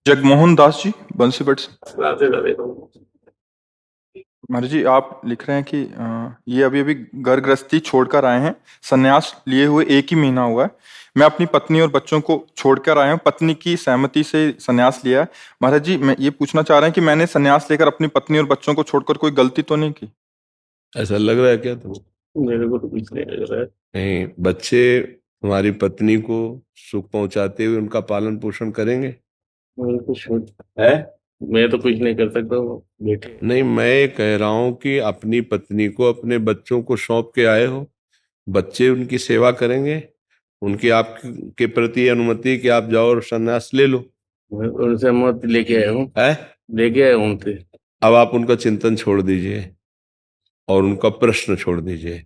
जगमोहन दास जी बंसीपट से। राधे राधे। महाराज जी, आप लिख रहे हैं कि ये अभी अभी घर गृहस्थी छोड़कर आए हैं, संन्यास लिए हुए 1 ही महीना हुआ है। मैं अपनी पत्नी और बच्चों को छोड़कर आया हूँ, पत्नी की सहमति से संन्यास लिया है। महाराज जी, मैं ये पूछना चाह रहे हैं कि मैंने संन्यास लेकर अपनी पत्नी और बच्चों को छोड़कर कोई गलती तो नहीं की? ऐसा लग रहा है क्या तुमको? मेरे को तो कुछ नहीं लग रहा है। नहीं, बच्चे तुम्हारी पत्नी को सुख पहुंचाते हुए उनका पालन पोषण करेंगे? है, मैं तो कुछ नहीं कर सकता हूँ बेटे। नहीं, मैं कह रहा हूं कि अपनी पत्नी को अपने बच्चों को सौंप के आए हो, बच्चे उनकी सेवा करेंगे, उनकी आपके प्रति अनुमति कि आप जाओ और संन्यास ले लो। मैं उनसे मत लेके आया हूँ, है, लेके आया हूँ उनसे। अब आप उनका चिंतन छोड़ दीजिए और उनका प्रश्न छोड़ दीजिए।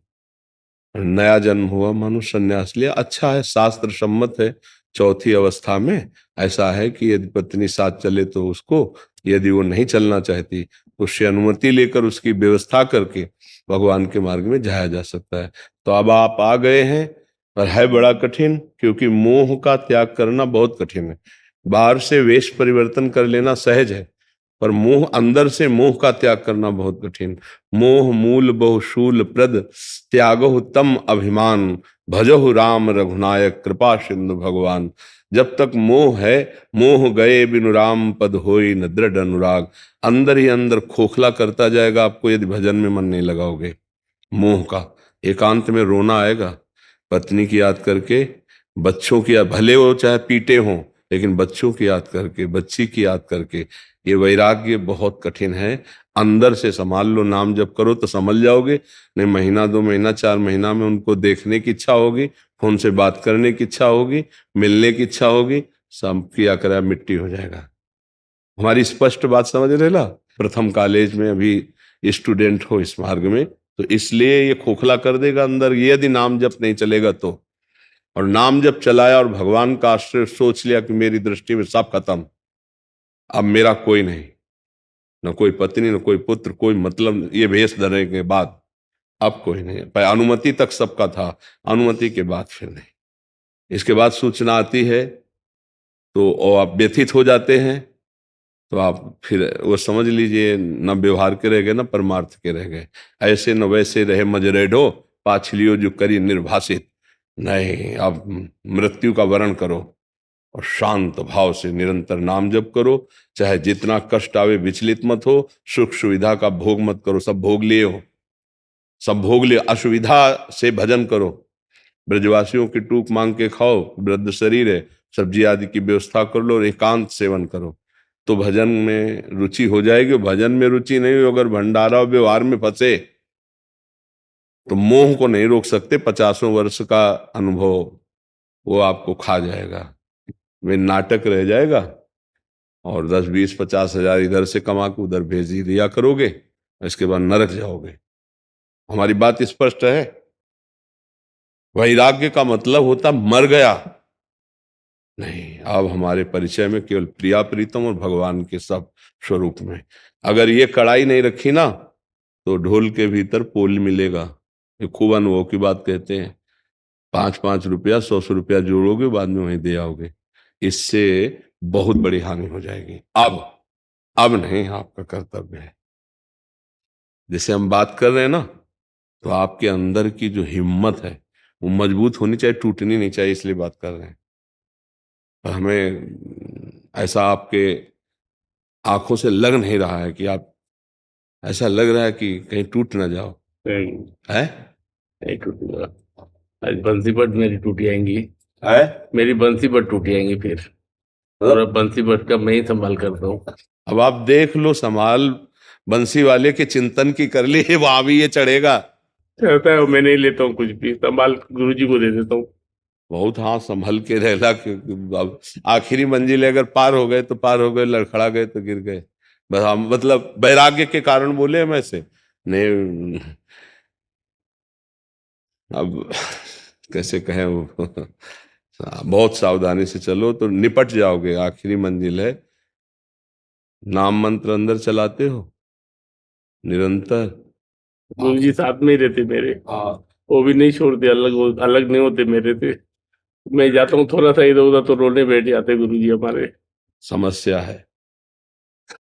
नया जन्म हुआ, मानो संन्यास लिया, अच्छा है, शास्त्र सम्मत है। चौथी अवस्था में ऐसा है कि यदि पत्नी साथ चले तो उसको, यदि वो नहीं चलना चाहती तो उससे अनुमति लेकर उसकी व्यवस्था करके भगवान के मार्ग में जाया जा सकता है। तो अब आप आ गए हैं, पर है बड़ा कठिन, क्योंकि मोह का त्याग करना बहुत कठिन है। बाहर से वेश परिवर्तन कर लेना सहज है, पर मोह, अंदर से मोह का त्याग करना बहुत कठिन। मोह मूल बहुशूल प्रद, त्यागो तम अभिमान, भजहु राम रघुनायक कृपा सिंधु भगवान। जब तक मोह है, मोह गए बिनु राम पद होई न दृढ़ अनुराग। अंदर ही अंदर खोखला करता जाएगा आपको, यदि भजन में मन नहीं लगाओगे। मोह का एकांत में रोना आएगा, पत्नी की याद करके, बच्चों की, भले वो चाहे पीटे हों, लेकिन बच्चों की याद करके, बच्ची की याद करके। ये वैराग्य बहुत कठिन है, अंदर से संभाल लो। नाम जप करो तो संभल जाओगे, नहीं महीना 2 महीना 4 महीना में उनको देखने की इच्छा होगी, फोन से बात करने की इच्छा होगी, मिलने की इच्छा होगी, सब किया करा मिट्टी हो जाएगा। हमारी स्पष्ट बात समझ रहे ना? प्रथम कॉलेज में अभी स्टूडेंट हो इस मार्ग में, तो इसलिए ये खोखला कर देगा अंदर, ये यदि नाम जप नहीं चलेगा तो। और नाम जप चलाया और भगवान का आश्रय सोच लिया कि मेरी दृष्टि में सब खत्म, अब मेरा कोई नहीं, न कोई पत्नी न कोई पुत्र, कोई मतलब, ये भेष धरने के बाद अब कोई नहीं। पर अनुमति तक सबका था, अनुमति के बाद फिर नहीं। इसके बाद सूचना आती है तो और आप व्यथित हो जाते हैं, तो आप फिर वो समझ लीजिए, न व्यवहार के रह गए न परमार्थ के रह गए। ऐसे न वैसे रहे मजरेडो, पाछलियो जो करी निर्भाषित। नहीं, अब मृत्यु का वरण करो और शांत भाव से निरंतर नाम जप करो। चाहे जितना कष्ट आवे विचलित मत हो, सुख सुविधा का भोग मत करो, सब भोग लिए हो, सब भोग लिए, असुविधा से भजन करो। ब्रजवासियों की टूक मांग के खाओ, वृद्ध शरीर है, सब्जी आदि की व्यवस्था कर लो और एकांत सेवन करो, तो भजन में रुचि हो जाएगी। भजन में रुचि नहीं हो, अगर भंडारा व्यवहार में फंसे तो मोह को नहीं रोक सकते। 50 वर्ष का अनुभव वो आपको खा जाएगा, वे नाटक रह जाएगा, और 10 20 50 हजार इधर से कमा के उधर भेज ही दिया करोगे, इसके बाद नरक जाओगे। हमारी बात स्पष्ट है। वैराग्य का मतलब होता मर गया नहीं, अब हमारे परिचय में केवल प्रिया प्रीतम और भगवान के सब स्वरूप में। अगर ये कड़ाई नहीं रखी ना, तो ढोल के भीतर पोल मिलेगा। ये खूब अनुभव की बात कहते हैं। 5 5 रुपया 100 100 रुपया जोड़ोगे, बाद में वहीं दे आओगे, इससे बहुत बड़ी हानि हो जाएगी। अब नहीं, आपका कर्तव्य है। जैसे हम बात कर रहे हैं ना, तो आपके अंदर की जो हिम्मत है वो मजबूत होनी चाहिए, टूटनी नहीं चाहिए, इसलिए बात कर रहे हैं। पर हमें ऐसा आपके आंखों से लग नहीं रहा है कि आप, ऐसा लग रहा है कि कहीं टूट ना जाओ। नहीं, है, नहीं टूटूंगा। आज बंसी बट मेरी टूटी आएंगी, है, मेरी बंसी बट टूटी आएंगी फिर, और अब बंसी बट का मैं ही संभाल करता हूँ। अब आप देख लो, संभाल बंसी वाले के चिंतन की कर ली, वहां भी ये चढ़ेगा। चलता है, मैं नहीं लेता हूँ कुछ भी, संभाल गुरुजी को दे देता हूँ। बहुत, हाँ, संभल के रहला, क्योंकि अब आखिरी मंजिल अगर पार हो गए तो पार हो गए, लड़खड़ा गए तो गिर गए। बस हम, मतलब वैराग्य के कारण बोले हम ऐसे नहीं। अब कैसे कहें वो बहुत सावधानी से चलो तो निपट जाओगे, आखिरी मंजिल है। नाम मंत्र अंदर चलाते हो निरंतर। गुरुजी साथ में ही रहते मेरे, वो भी नहीं छोड़ते, अलग अलग नहीं होते मेरे से। मैं जाता हूँ थोड़ा सा इधर उधर तो रोने बैठ जाते गुरुजी हमारे। समस्या है,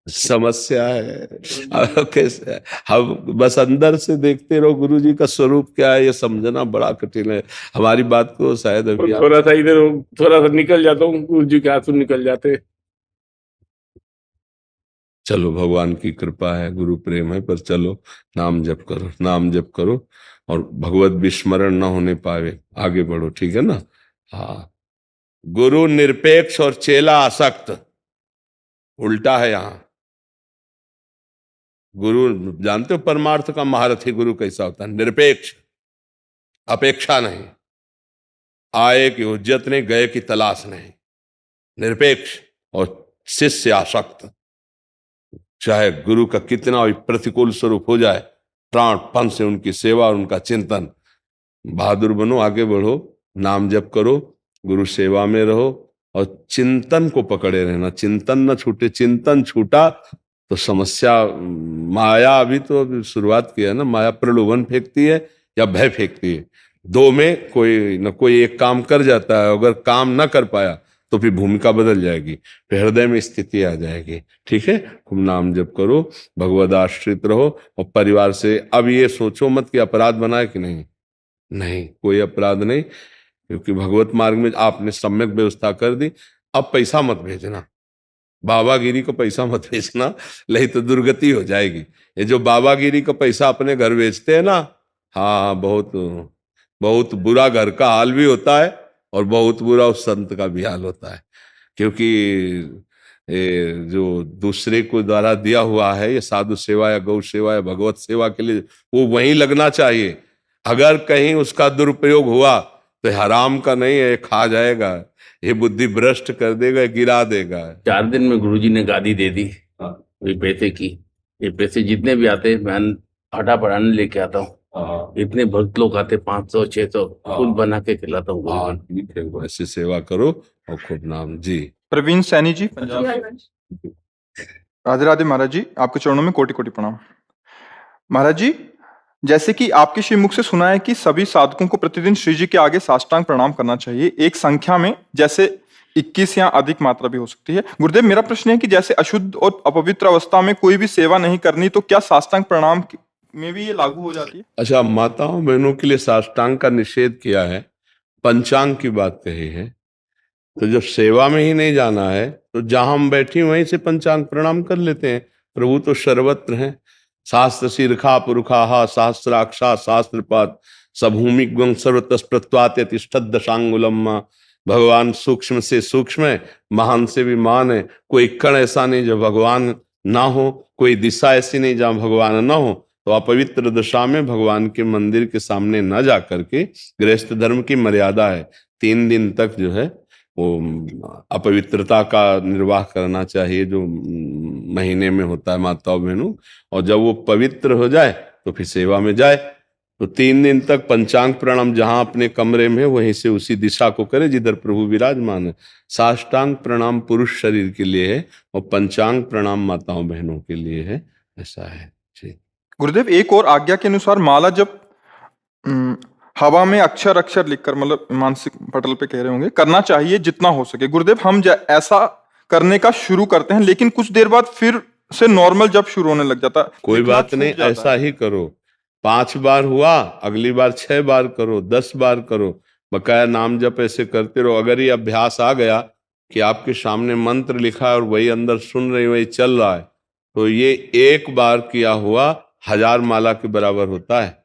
समस्या है। अब कैसे है? हम बस अंदर से देखते रहो गुरु जी का स्वरूप क्या है, ये समझना बड़ा कठिन है। हमारी बात को शायद अभी आप थोड़ा सा इधर थोड़ा सा निकल जाता हूँ, गुरु जी के आंसू निकल जाते। चलो, भगवान की कृपा है, गुरु प्रेम है, पर चलो नाम जप करो, नाम जप करो, और भगवत विस्मरण न होने पावे, आगे बढ़ो, ठीक है ना। हाँ, गुरु निरपेक्ष और चेला आसक्त, उल्टा है यहाँ। गुरु, जानते हो परमार्थ का महारथी गुरु कैसा होता है? निरपेक्ष, अपेक्षा नहीं, आए की हुज्जत नहीं, गए की तलाश नहीं, निरपेक्ष। और शिष्य आसक्त, चाहे गुरु का कितना भी प्रतिकूल स्वरूप हो जाए, प्राणपण से उनकी सेवा और उनका चिंतन। बहादुर बनो, आगे बढ़ो, नाम जप करो, गुरु सेवा में रहो, और चिंतन को पकड़े रहना, चिंतन न छूटे। चिंतन छूटा तो समस्या, माया, अभी तो शुरुआत किया ना, माया प्रलोभन फेंकती है या भय फेंकती है। दो में कोई न कोई एक काम कर जाता है, अगर काम न कर पाया तो फिर भूमिका बदल जाएगी, फिर हृदय में स्थिति आ जाएगी। ठीक है, खूब नाम जप करो, भगवद आश्रित रहो, और परिवार से अब ये सोचो मत कि अपराध बनाए कि नहीं, नहीं, कोई अपराध नहीं, क्योंकि भगवत मार्ग में आपने सम्यक व्यवस्था कर दी। अब पैसा मत भेजना, बाबागिरी को पैसा मत भेजना, नहीं तो दुर्गति हो जाएगी। ये जो बाबागिरी का पैसा अपने घर बेचते हैं ना, हाँ, बहुत बहुत बुरा घर का हाल भी होता है, और बहुत बुरा उस संत का भी हाल होता है। क्योंकि ये जो दूसरे को द्वारा दिया हुआ है, ये साधु सेवा या गौ सेवा या भगवत सेवा के लिए, वो वहीं लगना चाहिए। अगर कहीं उसका दुरुपयोग हुआ तो हराम का नहीं है, खा जाएगा, ये बुद्धि भ्रष्ट कर देगा, गिरा देगा। 4 दिन में गुरु जी ने गादी दे दी, ये पैसे की। ये पैसे जितने भी आते मैं फटाफट अन्न लेके आता हूँ। इतने भक्त लोग आते, 500 600 खुद बना के खिलाता हूँ। हाँ, ठीक है, ऐसी सेवा करो और खूब नाम। जी, प्रवीण सैनी जी, पंजाब से। राधे राधे महाराज जी, आपके चरणों में कोटि कोटि प्रणाम। महाराज जी, जैसे कि आपके श्रीमुख से सुना है कि सभी साधकों को प्रतिदिन श्री जी के आगे साष्टांग प्रणाम करना चाहिए, एक संख्या में, जैसे 21 या अधिक मात्रा भी हो सकती है। गुरुदेव, मेरा प्रश्न है कि जैसे अशुद्ध और अपवित्र अवस्था में कोई भी सेवा नहीं करनी, तो क्या साष्टांग प्रणाम में भी ये लागू हो जाती है? अच्छा, माताओं बहनों के लिए साष्टांग का निषेध किया है, पंचांग की बात कही है। तो जब सेवा में ही नहीं जाना है, तो जहां हम बैठी वहीं से पंचांग प्रणाम कर लेते हैं। प्रभु तो सर्वत्र हैं। शास्त्र शीर्षा पुरुषा सहस्राक्षा शास्त्रपात सभूमि गुण सर्वतस्प्रत्वात तिष्ठदशांगुलम। भगवान सूक्ष्म से सूक्ष्म है, महान से भी महान है। कोई कण ऐसा नहीं जो भगवान ना हो, कोई दिशा ऐसी नहीं जहां भगवान ना हो। तो अपवित्र दशा में भगवान के मंदिर के सामने न जा करके, गृहस्थ धर्म की मर्यादा है 3 दिन तक जो है वो अपवित्रता का निर्वाह करना चाहिए, जो महीने में होता है माताओं बहनों। और जब वो पवित्र हो जाए तो फिर सेवा में जाए। तो 3 दिन तक पंचांग प्रणाम जहां अपने कमरे में, वहीं से उसी दिशा को करे जिधर प्रभु विराजमान है। साष्टांग प्रणाम पुरुष शरीर के लिए है, और पंचांग प्रणाम माताओं बहनों के लिए है। ऐसा है जी। गुरुदेव, एक और आज्ञा के अनुसार माला जब हवा में अक्षर अक्षर लिखकर, मतलब मानसिक पटल पे कह रहे होंगे, करना चाहिए जितना हो सके। गुरुदेव, हम ऐसा करने का शुरू करते हैं, लेकिन कुछ देर बाद फिर से नॉर्मल जब शुरू होने लग जाता है। कोई लिखना बात छूट नहीं, जाता ऐसा है। ही करो। 5 बार हुआ, अगली बार 6 बार करो, 10 बार करो, बकाया नाम जप ऐसे करते रहो। अगर ये अभ्यास आ गया कि आपके सामने मंत्र लिखा है और वही अंदर सुन रही, वही चल रहा है, तो ये एक बार किया हुआ 1000 माला के बराबर होता है।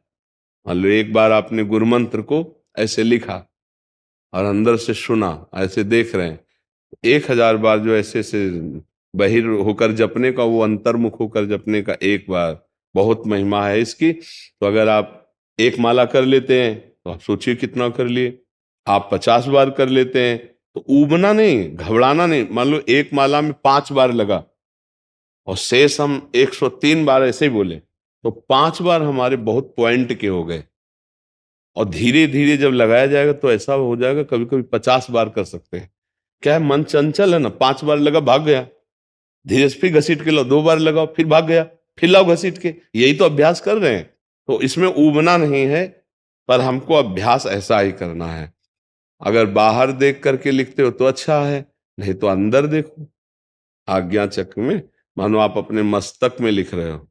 मान लो एक बार आपने गुरु मंत्र को ऐसे लिखा और अंदर से सुना, ऐसे देख रहे हैं, 1000 बार जो ऐसे से बहिर होकर जपने का, वो अंतर्मुख होकर जपने का एक बार, बहुत महिमा है इसकी। तो अगर आप 1 माला कर लेते हैं तो आप सोचिए कितना कर लिए। आप 50 बार कर लेते हैं तो ऊबना नहीं, घबराना नहीं। मान लो 1 माला में 5 बार लगा और शेष हम 103 बार ऐसे ही बोले, तो 5 बार हमारे बहुत पॉइंट के हो गए। और धीरे धीरे जब लगाया जाएगा तो ऐसा हो जाएगा, कभी कभी 50 बार कर सकते हैं। क्या है, मन चंचल है ना, 5 बार लगा भाग गया, धीरे से फिर घसीट के लाओ, 2 बार लगाओ फिर भाग गया, फिर लाओ घसीट के, यही तो अभ्यास कर रहे हैं। तो इसमें ऊबना नहीं है, पर हमको अभ्यास ऐसा ही करना है। अगर बाहर देख करके लिखते हो तो अच्छा है, नहीं तो अंदर देखो। आज्ञा चक्र में मानो आप अपने मस्तक में लिख रहे हो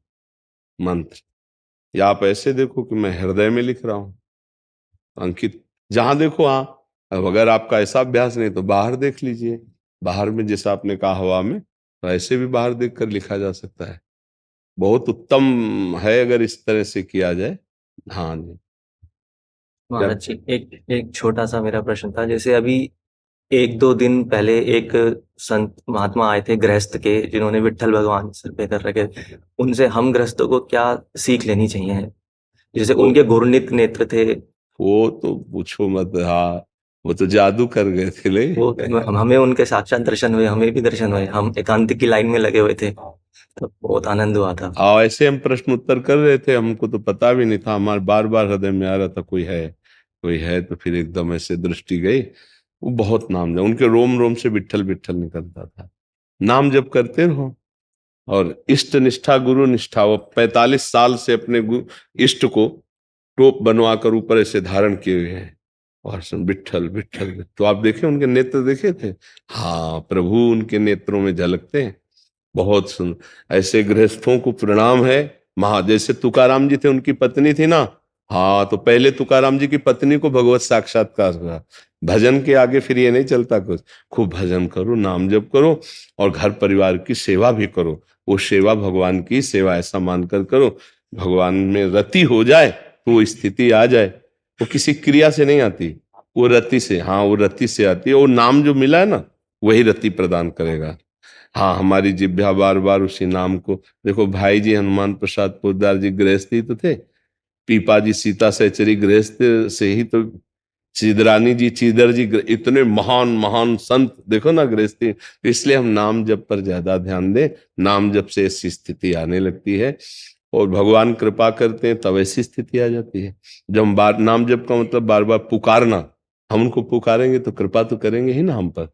मंत्र, या आप ऐसे देखो कि मैं हृदय में लिख रहा हूं अंकित, जहां देखो। हाँ, अब अगर आपका ऐसा अभ्यास नहीं तो बाहर देख लीजिए, बाहर में जैसा आपने कहा हवा में, तो ऐसे भी बाहर देख कर लिखा जा सकता है। बहुत उत्तम है अगर इस तरह से किया जाए। हाँ जी। महाराज जी, एक एक छोटा सा मेरा प्रश्न था। जैसे अभी 1-2 दिन पहले एक संत महात्मा आए थे गृहस्थ के, जिन्होंने विट्ठल भगवान सर पे कर रखे। उनसे हम गृहस्थों को क्या सीख लेनी चाहिए? जैसे उनके घूर्णित नेत्र थे, वो तो पूछो मत। हाँ, वो तो जादू कर गए थे ले। वो हमें उनके साक्षात दर्शन हुए, हमें भी दर्शन हुए। हम एकांतिक की लाइन में लगे हुए थे, तो बहुत आनंद हुआ था। हाँ, ऐसे हम प्रश्न उत्तर कर रहे थे, हमको तो पता भी नहीं था, हमारे बार बार हृदय में आ रहा था कोई है कोई है, तो फिर एकदम ऐसे दृष्टि गई। वो बहुत नाम, उनके रोम रोम से विट्ठल विट्ठल निकलता था। नाम जप करते रहो, और इष्ट निष्ठा गुरु निष्ठा, वो 45 साल से अपने इष्ट को टोप बनवा कर ऊपर ऐसे धारण किए हुए हैं, और सुन विट्ठल विट्ठल। तो आप देखे उनके नेत्र देखे थे? हाँ, प्रभु उनके नेत्रों में झलकते हैं। बहुत सुंदर। ऐसे गृहस्थों को प्रणाम है। जैसे तुकाराम जी थे, उनकी पत्नी थी ना, हाँ, तो पहले तुकाराम जी की पत्नी को भगवत साक्षात्कार हुआ। भजन के आगे फिर ये नहीं चलता कुछ। खूब भजन करो, नाम जप करो, और घर परिवार की सेवा भी करो। वो सेवा भगवान की सेवा ऐसा मानकर करो, भगवान में रति हो जाए तो वो स्थिति आ जाए। वो किसी क्रिया से नहीं आती, वो रति से। हाँ, वो रति से आती है। वो नाम जो मिला है ना, वही रति प्रदान करेगा। हाँ, हमारी जिभ्या बार बार उसी नाम को। देखो भाई जी हनुमान प्रसाद पोद्दार जी गृहस्थी तो थे, पीपा जी सीता सहचरी गृहस्थ से ही तो, चिदरानी जी चीदर जी इतने महान महान संत देखो ना गृहस्थी। तो इसलिए हम नाम जप पर ज्यादा ध्यान दें। नाम जप से ऐसी स्थिति आने लगती है, और भगवान कृपा करते हैं तब ऐसी स्थिति आ जाती है। जब हम बार नाम जप का मतलब बार बार पुकारना, हम उनको पुकारेंगे तो कृपा तो करेंगे ही ना हम पर।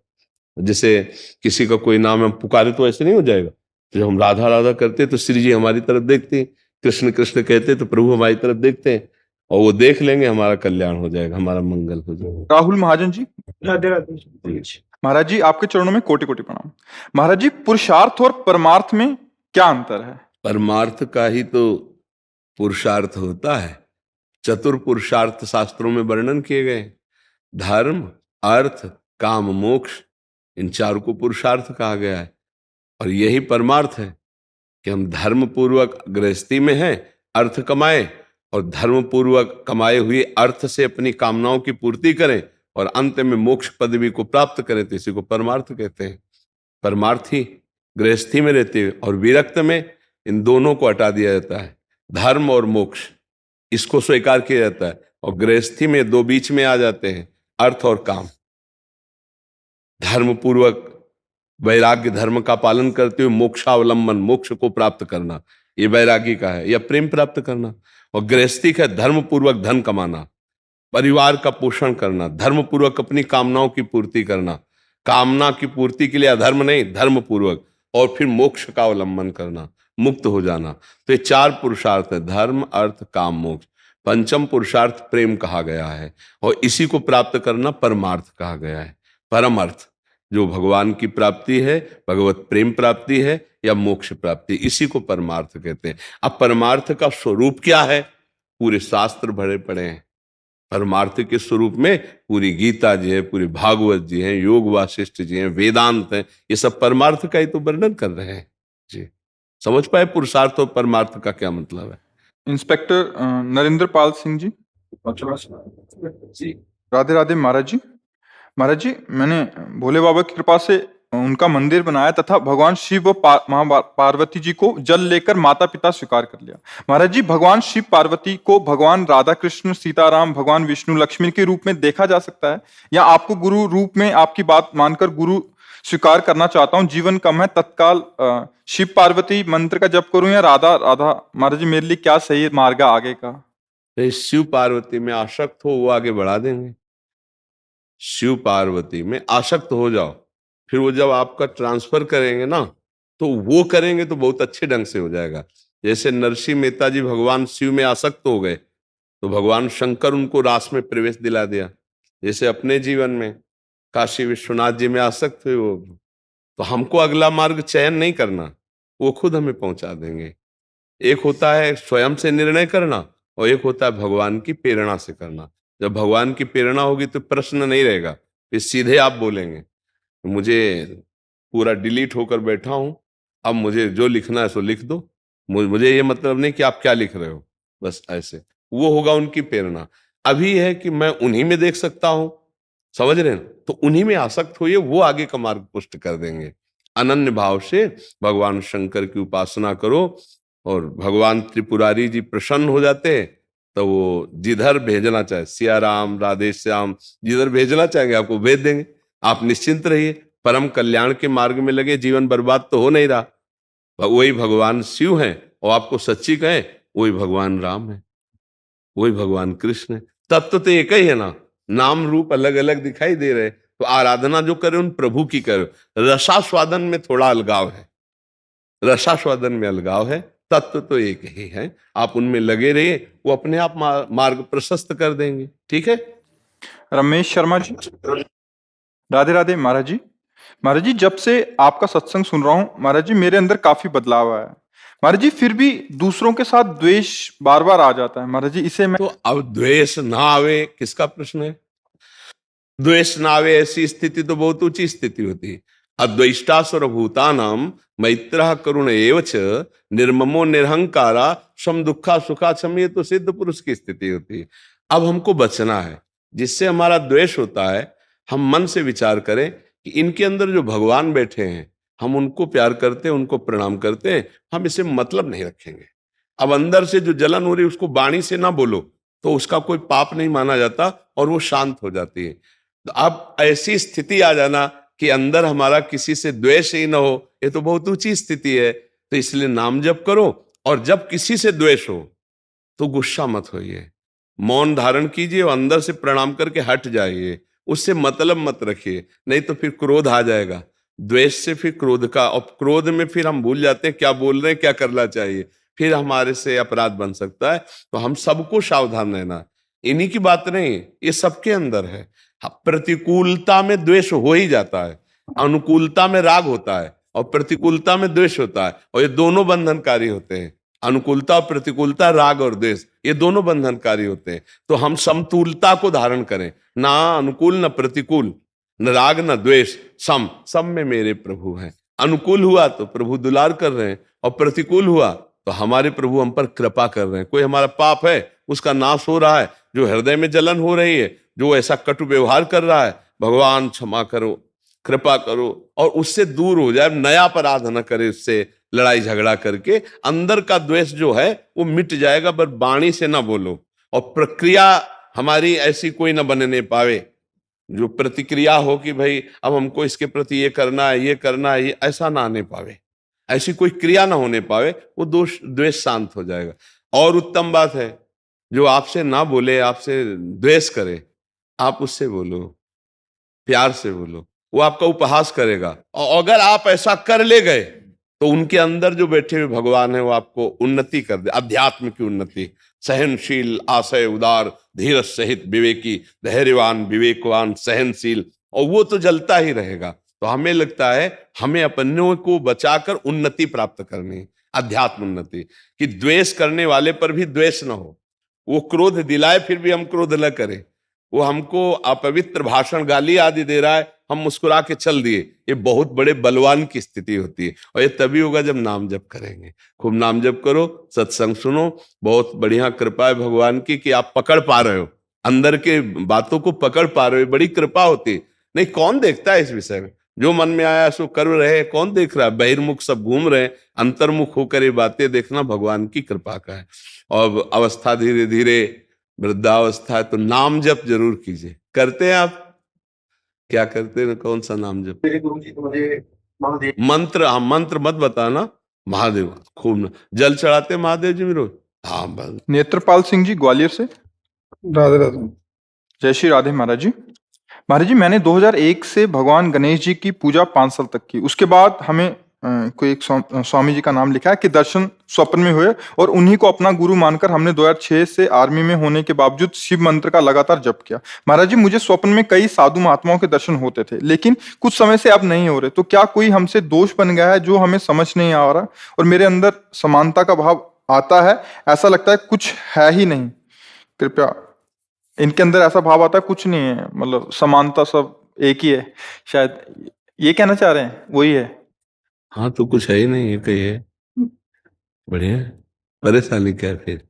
जैसे किसी का कोई नाम हम पुकारे तो ऐसे नहीं हो जाएगा। तो जब हम राधा राधा करते तो श्री जी हमारी तरफ देखते हैं, कृष्ण कृष्ण कहते तो प्रभु हमारी तरफ देखते हैं, और वो देख लेंगे, हमारा कल्याण हो जाएगा, हमारा मंगल हो जाएगा। राहुल महाजन जी, राधे राधे। महाराज जी आपके चरणों में कोटि कोटि प्रणाम। महाराज जी, पुरुषार्थ और परमार्थ में क्या अंतर है? परमार्थ का ही तो पुरुषार्थ होता है। चतुर पुरुषार्थ शास्त्रों में वर्णन किए गए। धर्म, अर्थ, काम, मोक्ष, इन चार को पुरुषार्थ कहा गया है। और यही परमार्थ है कि हम धर्म पूर्वक गृहस्थी में हैं, अर्थ कमाएं, और धर्म पूर्वक कमाए हुए अर्थ से अपनी कामनाओं की पूर्ति करें, और अंत में मोक्ष पदवी को प्राप्त करें। तो इसी को परमार्थ कहते हैं। परमार्थी गृहस्थी में रहते हैं, और विरक्त में इन दोनों को हटा दिया जाता है। धर्म और मोक्ष इसको स्वीकार किया जाता है, और गृहस्थी में दो बीच में आ जाते हैं, अर्थ और काम। धर्म पूर्वक वैराग्य, धर्म का पालन करते हुए मोक्षावलंबन, मोक्ष को प्राप्त करना, ये वैरागी का है, या प्रेम प्राप्त करना। और गृहस्थी का धर्म पूर्वक धन कमाना, परिवार का पोषण करना, धर्म पूर्वक अपनी कामनाओं की पूर्ति करना। कामना की पूर्ति के लिए अधर्म नहीं, धर्म पूर्वक, और फिर मोक्ष का अवलंबन करना, मुक्त हो जाना। तो ये चार पुरुषार्थ है, धर्म, अर्थ, काम, मोक्ष। पंचम पुरुषार्थ प्रेम कहा गया है, और इसी को प्राप्त करना परमार्थ कहा गया है। परम अर्थ जो भगवान की प्राप्ति है, भगवत प्रेम प्राप्ति है, या मोक्ष प्राप्ति, इसी को परमार्थ कहते हैं। अब परमार्थ का स्वरूप क्या है? पूरे शास्त्र भरे पड़े हैं। परमार्थ के स्वरूप में पूरी गीता जी है, पूरे भागवत जी हैं, योग वासिष्ठ जी हैं, वेदांत हैं, ये सब परमार्थ का ही तो वर्णन कर रहे हैं जी। समझ पाए पुरुषार्थ और परमार्थ का क्या मतलब है? इंस्पेक्टर नरेंद्र पाल सिंह जी, राधे राधे महाराज जी। महाराज जी, मैंने भोले बाबा की कृपा से उनका मंदिर बनाया तथा भगवान शिव व मां पार्वती जी को जल लेकर माता पिता स्वीकार कर लिया। महाराज जी, भगवान शिव पार्वती को भगवान राधा कृष्ण सीताराम, भगवान विष्णु लक्ष्मी के रूप में देखा जा सकता है, या आपको गुरु रूप में आपकी बात मानकर गुरु स्वीकार करना चाहता हूँ, जीवन कम है, तत्काल शिव पार्वती मंत्र का जप करूं या राधा राधा? महाराज जी, मेरे लिए क्या सही मार्ग है आगे का? शिव पार्वती में आसक्त हो, वो आगे बढ़ा देंगे। शिव पार्वती में आसक्त हो जाओ, फिर वो जब आपका ट्रांसफर करेंगे ना, तो वो करेंगे तो बहुत अच्छे ढंग से हो जाएगा। जैसे नरसिंह मेहता जी भगवान शिव में आसक्त हो गए, तो भगवान शंकर उनको रास में प्रवेश दिला दिया। जैसे अपने जीवन में काशी विश्वनाथ जी में आसक्त हुए वो, तो हमको अगला मार्ग चयन नहीं करना, वो खुद हमें पहुंचा देंगे। एक होता है स्वयं से निर्णय करना और एक होता है भगवान की प्रेरणा से करना। जब भगवान की प्रेरणा होगी तो प्रश्न नहीं रहेगा, फिर सीधे आप बोलेंगे मुझे पूरा डिलीट होकर बैठा हूं, अब मुझे जो लिखना है सो लिख दो, मुझे ये मतलब नहीं कि आप क्या लिख रहे हो, बस ऐसे। वो होगा उनकी प्रेरणा। अभी है कि मैं उन्हीं में देख सकता हूं, समझ रहे हैं, तो उन्हीं में आसक्त होइए, वो आगे का मार्ग पुष्ट कर देंगे। अनन्य भाव से भगवान शंकर की उपासना करो और भगवान त्रिपुरारी जी प्रसन्न हो जाते हैं, तो वो जिधर भेजना चाहे, सिया राम राधे श्याम, जिधर भेजना चाहेंगे आपको भेज देंगे। आप निश्चिंत रहिए, परम कल्याण के मार्ग में लगे, जीवन बर्बाद तो हो नहीं रहा। वही भगवान शिव हैं और आपको सच्ची कहें वही भगवान राम है, वही भगवान कृष्ण है। तत्व तो एक ही है ना, नाम रूप अलग अलग दिखाई दे रहे, तो आराधना जो करे उन प्रभु की करो। रसास्वादन में थोड़ा अलगाव है, रसास्वादन में अलगाव है, तत्व तो एक ही है। आप उनमें लगे रहिए, वो अपने आप मार्ग प्रशस्त कर देंगे। ठीक है। रमेश शर्मा जी, राधे राधे महाराज जी। महाराज जी, जब से आपका सत्संग सुन रहा हूँ महाराज जी, मेरे अंदर काफी बदलाव आया है महाराज जी। फिर भी दूसरों के साथ द्वेष बार बार आ जाता है महाराज जी, इसे मैं तो अब द्वेष ना आवे किसका प्रश्न है? द्वेष ना आवे ऐसी स्थिति तो बहुत ऊंची स्थिति होती है। अद्वेष्टा सर्वभूतानां मैत्रः करुण एवच निर्ममो निरहंकारा सम दुखा सुखा सम, ये तो सिद्ध पुरुष की स्थिति होती है। अब हमको बचना है, जिससे हमारा द्वेष होता है हम मन से विचार करें कि इनके अंदर जो भगवान बैठे हैं, हम उनको प्यार करते हैं, उनको प्रणाम करते हैं, हम इसे मतलब नहीं रखेंगे। अब अंदर से जो जलन हो रही है उसको वाणी से ना बोलो तो उसका कोई पाप नहीं माना जाता और वो शांत हो जाती है। तो अब ऐसी स्थिति आ जाना कि अंदर हमारा किसी से द्वेष ही ना हो, ये तो बहुत ऊंची स्थिति है। तो इसलिए नाम जप करो, और जब किसी से द्वेष हो तो गुस्सा मत होइए, मौन धारण कीजिए और अंदर से प्रणाम करके हट जाइए, उससे मतलब मत रखिए, नहीं तो फिर क्रोध आ जाएगा। द्वेष से फिर क्रोध का, और क्रोध में फिर हम भूल जाते हैं क्या बोल रहे हैं, क्या करना चाहिए, फिर हमारे से अपराध बन सकता है। तो हम सबको सावधान रहना, इन्हीं की बात नहीं, ये सबके अंदर है। प्रतिकूलता में द्वेष हो ही जाता है, अनुकूलता में राग होता है और प्रतिकूलता में द्वेष होता है, और ये दोनों बंधनकारी होते हैं। अनुकूलता और प्रतिकूलता, राग और द्वेष, ये दोनों बंधनकारी होते हैं। तो हम समतुलता को धारण करें, ना अनुकूल न प्रतिकूल, न राग न द्वेष, सम में मेरे प्रभु हैं। अनुकूल हुआ तो प्रभु दुलार कर रहे हैं, और प्रतिकूल हुआ तो हमारे प्रभु हम पर कृपा कर रहे हैं। कोई हमारा पाप है उसका नाश हो रहा है, जो हृदय में जलन हो रही है, जो ऐसा कटु व्यवहार कर रहा है, भगवान क्षमा करो, कृपा करो, और उससे दूर हो जाए, नया अपराध न करे, उससे लड़ाई झगड़ा करके अंदर का द्वेष जो है वो मिट जाएगा। बस वाणी से ना बोलो, और प्रक्रिया हमारी ऐसी कोई ना बनने पावे जो प्रतिक्रिया हो कि भाई अब हमको इसके प्रति ये करना है, ये करना है, ये ऐसा ना आने पावे, ऐसी कोई क्रिया ना होने पावे, वो द्वेष शांत हो जाएगा। और उत्तम बात है, जो आपसे ना बोले, आपसे द्वेष करे, आप उससे बोलो, प्यार से बोलो, वो आपका उपहास करेगा। और अगर आप ऐसा कर ले गए तो उनके अंदर जो बैठे हुए भगवान है वो आपको उन्नति कर दे, अध्यात्म की उन्नति। सहनशील, आशय उदार, धीरज सहित विवेकी, धैर्यवान, विवेकवान, सहनशील, और वो तो जलता ही रहेगा। तो हमें लगता है हमें अपनों को बचाकर उन्नति प्राप्त करनी, अध्यात्म उन्नति, कि द्वेष करने वाले पर भी द्वेष न हो, वो क्रोध दिलाए फिर भी हम क्रोध न करें, वो हमको अपवित्र भाषण, गाली आदि दे रहा है, हम मुस्कुरा के चल दिए, ये बहुत बड़े बलवान की स्थिति होती है। और ये तभी होगा जब नाम जप करेंगे। खूब नाम जप करो, सत्संग सुनो, बहुत बढ़िया कृपा है भगवान की कि आप पकड़ पा रहे हो, अंदर के बातों को पकड़ पा रहे हो, बड़ी कृपा होती है। नहीं, कौन देखता है इस विषय में, जो मन में आया सो कर रहे, कौन देख रहा है, बहिर्मुख सब घूम रहे हैं, अंतर्मुख होकर ये बातें देखना भगवान की कृपा का है। और अवस्था धीरे धीरे वृद्धावस्था है तो नाम जप जरूर कीजिए। करते हैं आप? क्या करते हैं? कौन सा नाम जप? मंत्र, हाँ, मंत्र मत बताना। महादेव, खूब जल चढ़ाते महादेव जी में रोज? हाँ बस। नेत्रपाल सिंह जी ग्वालियर से, राधे राधे। जय श्री राधे महाराज जी। महाराज जी, मैंने 2001 से भगवान गणेश जी की पूजा 5 साल तक की। उसके बाद हमें कोई एक स्वामी जी का नाम लिखा है कि दर्शन स्वप्न में हुए और उन्हीं को अपना गुरु मानकर हमने 2006 से आर्मी में होने के बावजूद शिव मंत्र का लगातार जप किया। महाराज जी, मुझे स्वप्न में कई साधु महात्माओं के दर्शन होते थे, लेकिन कुछ समय से अब नहीं हो रहे। तो क्या कोई हमसे दोष बन गया है जो हमें समझ नहीं आ रहा, और मेरे अंदर समानता का भाव आता है, ऐसा लगता है कुछ है ही नहीं। कृपया, इनके अंदर ऐसा भाव आता है कुछ नहीं है, मतलब समानता, सब एक ही है, शायद ये कहना चाह रहे हैं, वही है। हाँ, तो कुछ है ही नहीं, एक ही है। बढ़िया। परेशानी क्या है फिर?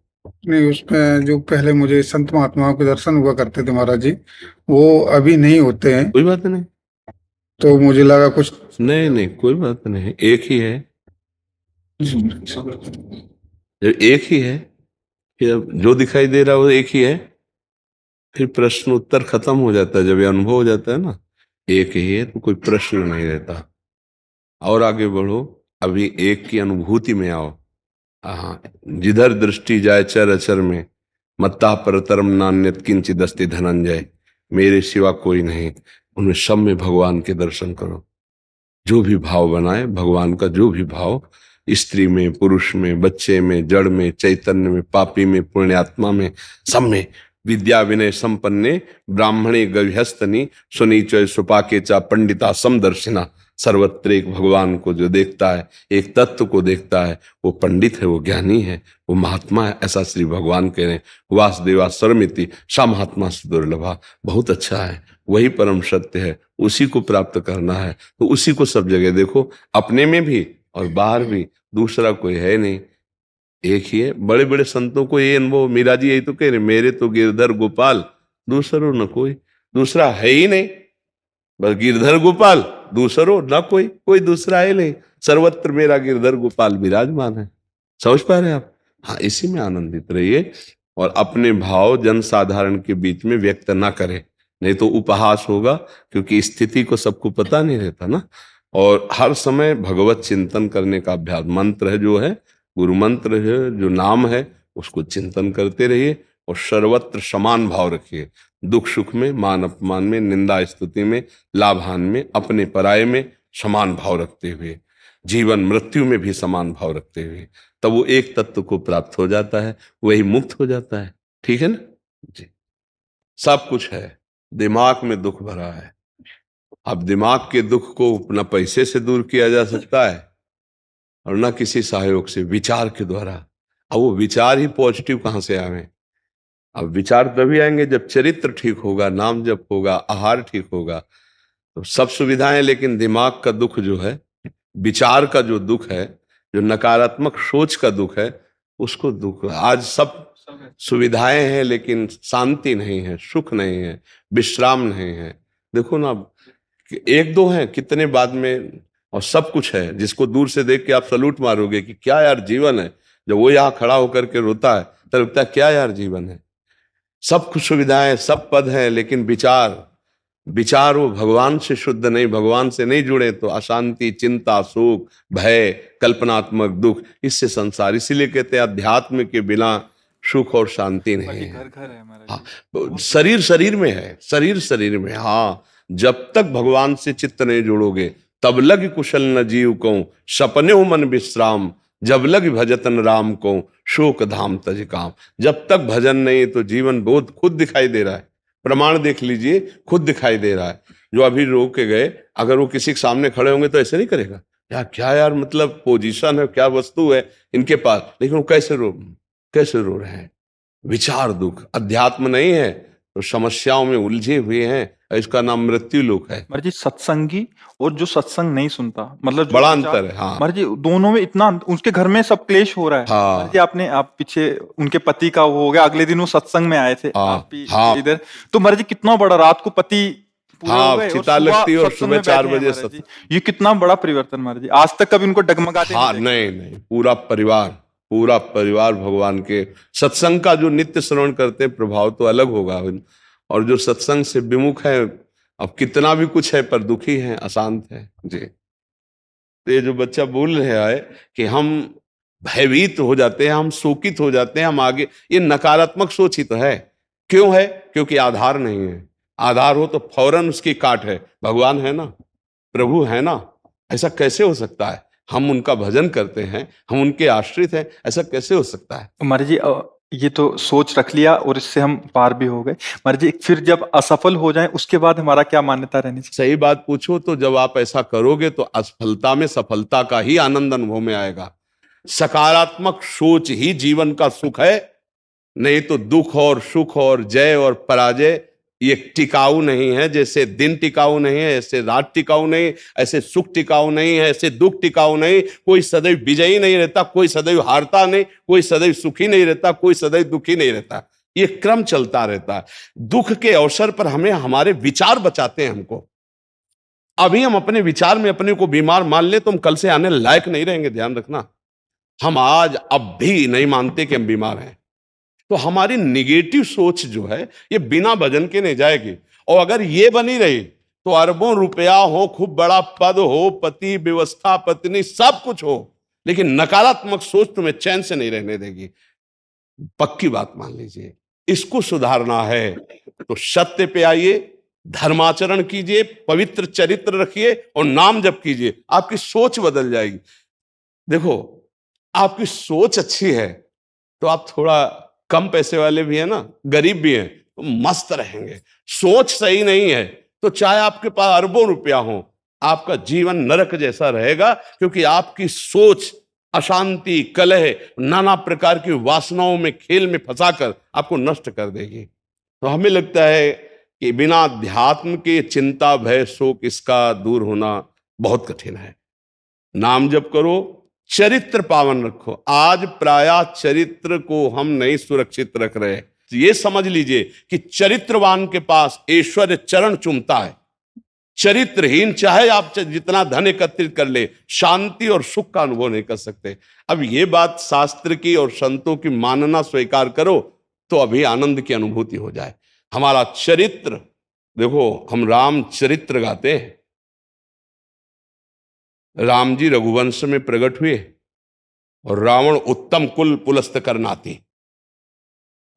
नहीं, उसमें जो पहले मुझे संत महात्माओं के दर्शन हुआ करते थे महाराज जी, वो अभी नहीं होते हैं। कोई बात नहीं, तो मुझे लगा कुछ नहीं नहीं, कोई बात नहीं, एक ही है। जब एक ही है, फिर अब जो दिखाई दे रहा है वो एक ही है, फिर प्रश्न उत्तर खत्म हो जाता है। जब ये अनुभव हो जाता है ना एक ही है, तो कोई प्रश्न नहीं रहता। और आगे बढ़ो, अभी एक की अनुभूति में आओ। हाँ, जिधर दृष्टि जाए चर अचर में, मत्ता परतरम नान्यत किंचित अस्ति धनंजय, मेरे सिवा कोई नहीं, उनमें सब में भगवान के दर्शन करो। जो भी भाव बनाए भगवान का, जो भी भाव, स्त्री में, पुरुष में, बच्चे में, जड़ में, चैतन्य में, पापी में, पुण्यात्मा में, सब में। विद्या विनय संपन्ने ब्राह्मणे गविहस्तनी सुनीचय सुपाके चा पंडिता समदर्शिना। सर्वत्र एक भगवान को जो देखता है, एक तत्व को देखता है, वो पंडित है, वो ज्ञानी है, वो महात्मा है। ऐसा श्री भगवान कह रहे हैं, वासुदेवा सर्वमिति सा महात्मा से दुर्लभा। बहुत अच्छा है, वही परम सत्य है, उसी को प्राप्त करना है। तो उसी को सब जगह देखो, अपने में भी और बाहर भी, दूसरा कोई है नहीं, एक ही है। बड़े बड़े संतों को ये अनुभव, मीरा जी यही तो कह रहे, मेरे तो गिरधर गोपाल दूसरो न कोई, दूसरा है ही नहीं, बस गिरधर गोपाल दूसरो न कोई, कोई दूसरा है नहीं, सर्वत्र मेरा गिरधर गोपाल विराजमान है। समझ पा रहे हैं आप? हाँ, इसी में आनंदित रहिए और अपने भाव जनसाधारण के बीच में व्यक्त ना करें, नहीं तो उपहास होगा, क्योंकि स्थिति को सबको पता नहीं रहता ना। और हर समय भगवत चिंतन करने का अभ्यास, मंत्र है जो है, गुरु मंत्र है जो नाम है, उसको चिंतन करते रहिए और सर्वत्र समान भाव रखिए। दुख सुख में, मान अपमान में, निंदा स्तुति में, लाभान में, अपने पराये में समान भाव रखते हुए, जीवन मृत्यु में भी समान भाव रखते हुए, तब वो एक तत्व को प्राप्त हो जाता है, वही मुक्त हो जाता है। ठीक है ना जी? सब कुछ है, दिमाग में दुख भरा है। अब दिमाग के दुख को न पैसे से दूर किया जा सकता है और न किसी सहयोग से, विचार के द्वारा। अब वो विचार ही पॉजिटिव कहाँ से आवे? अब विचार तभी आएंगे जब चरित्र ठीक होगा, नाम जप होगा, आहार ठीक होगा, तो सब सुविधाएं। लेकिन दिमाग का दुख जो है, विचार का जो दुख है, जो नकारात्मक सोच का दुख है, उसको दुख। आज सब सुविधाएं हैं लेकिन शांति नहीं है, सुख नहीं है, विश्राम नहीं है। देखो ना, एक दो हैं, कितने बाद में, और सब कुछ है। जिसको दूर से देख के आप सलूट मारोगे कि क्या यार जीवन है, जब वो यहाँ खड़ा होकर के रोता है तो लगता है क्या यार जीवन है। सब कुछ सुविधाएं, सब पद हैं, लेकिन विचार वो भगवान से शुद्ध नहीं, भगवान से नहीं जुड़े तो अशांति, चिंता, शोक, भय, कल्पनात्मक दुख, इससे संसार। इसीलिए कहते हैं अध्यात्म के बिना सुख और शांति नहीं है। घर घर है हमारा। हाँ, शरीर शरीर में है, शरीर शरीर में। हाँ, जब तक भगवान से चित्त नहीं जोड़ोगे तब लग कुशल न जीव को, सपने मन विश्राम, जब लग भजतन राम को, शोक धाम तज काम। जब तक भजन नहीं तो जीवन बोध खुद दिखाई दे रहा है। प्रमाण देख लीजिए, खुद दिखाई दे रहा है। जो अभी रो के गए, अगर वो किसी के सामने खड़े होंगे तो ऐसे नहीं करेगा, यार क्या यार, मतलब पोजीशन है, क्या वस्तु है इनके पास, लेकिन वो कैसे रो रहे हैं? विचार दुख, अध्यात्म नहीं है तो समस्याओं में उलझे हुए हैं। इसका नाम मृत्यु लोक है। महाराज जी, सत्संगी और जो सत्संग नहीं सुनता, मतलब जो बड़ा विचार- अंतर है। हाँ महाराज जी, दोनों में इतना उसके घर में सब क्लेश हो रहा है। हाँ। महाराज जी, आप पीछे उनके पति का वो हो गया, अगले दिन वो सत्संग में आए थे, हाँ, आप भी हाँ। इधर। तो महाराज जी, कितना बड़ा, रात को पति पूरे हाँ, हो गए और चिता सुबह लगती है और सत्संग सुबह में 4 बैठे हैं बजे महाराज जी। ये कितना बड़ा परिवर्तन महाराज जी, आज तक कभी उनको डगमगाते हाँ, नहीं देखा। नहीं, पूरा परिवार भगवान के सत्संग का जो नित्य श्रवण करते हैं, प्रभाव तो अलग होगा। और जो सत्संग से विमुख है, अब कितना भी कुछ है पर दुखी है, अशांत है जी। तो ये जो बच्चा बोल रहा है कि हम भयभीत हो जाते हैं, हम शोकित हो जाते हैं, हम आगे, ये नकारात्मक सोच ही तो है। क्यों है? क्योंकि आधार नहीं है। आधार हो तो फौरन उसकी काट है। भगवान है ना, प्रभु है ना, ऐसा कैसे हो सकता है? हम उनका भजन करते हैं, हम उनके आश्रित हैं, ऐसा कैसे हो सकता है? महाराज जी ये तो सोच रख लिया और इससे हम पार भी हो गए। महाराज जी फिर जब असफल हो जाएं उसके बाद हमारा क्या मान्यता रहनी चाहिए? सही बात पूछो तो जब आप ऐसा करोगे तो असफलता में सफलता का ही आनंद अनुभव में आएगा। सकारात्मक सोच ही जीवन का सुख है, नहीं तो दुख और सुख और जय और पराजय ये टिकाऊ नहीं है। जैसे दिन टिकाऊ नहीं है, ऐसे रात टिकाऊ नहीं, ऐसे सुख टिकाऊ नहीं है, ऐसे दुख टिकाऊ नहीं। कोई सदैव विजयी नहीं रहता, कोई सदैव हारता नहीं, कोई सदैव सुखी नहीं रहता, कोई सदैव दुखी नहीं रहता। ये क्रम चलता रहता है। दुख के अवसर पर हमें हमारे विचार बचाते हैं हमको। अभी हम अपने विचार में अपने को बीमार मान ले तो हम कल से आने लायक नहीं रहेंगे, ध्यान रखना। हम आज अब भी नहीं मानते कि हम बीमार हैं, तो हमारी निगेटिव सोच जो है ये बिना भजन के नहीं जाएगी। और अगर ये बनी रही तो अरबों रुपया हो, खूब बड़ा पद हो, पति व्यवस्था पत्नी सब कुछ हो, लेकिन नकारात्मक सोच तुम्हें चैन से नहीं रहने देगी। पक्की बात मान लीजिए। इसको सुधारना है तो सत्य पे आइए, धर्माचरण कीजिए, पवित्र चरित्र रखिए और नाम जप कीजिए, आपकी सोच बदल जाएगी। देखो, आपकी सोच अच्छी है तो आप थोड़ा कम पैसे वाले भी है ना, गरीब भी हैं, तो मस्त रहेंगे। सोच सही नहीं है तो चाहे आपके पास अरबों रुपया हो, आपका जीवन नरक जैसा रहेगा, क्योंकि आपकी सोच अशांति, कलह, नाना प्रकार की वासनाओं में, खेल में फंसाकर आपको नष्ट कर देगी। तो हमें लगता है कि बिना अध्यात्म के चिंता, भय, शोक इसका दूर होना बहुत कठिन है। नाम जप करो, चरित्र पावन रखो। आज प्रायः चरित्र को हम नहीं सुरक्षित रख रहे। ये समझ लीजिए कि चरित्रवान के पास ऐश्वर्य चरण चूमता है। चरित्रहीन चाहे आप जितना धन एकत्रित कर ले, शांति और सुख का अनुभव नहीं कर सकते। अब ये बात शास्त्र की और संतों की मानना स्वीकार करो तो अभी आनंद की अनुभूति हो जाए। हमारा चरित्र देखो, हम राम चरित्र गाते हैं। राम जी रघुवंश में प्रकट हुए और रावण उत्तम कुल पुलस्त करनाती,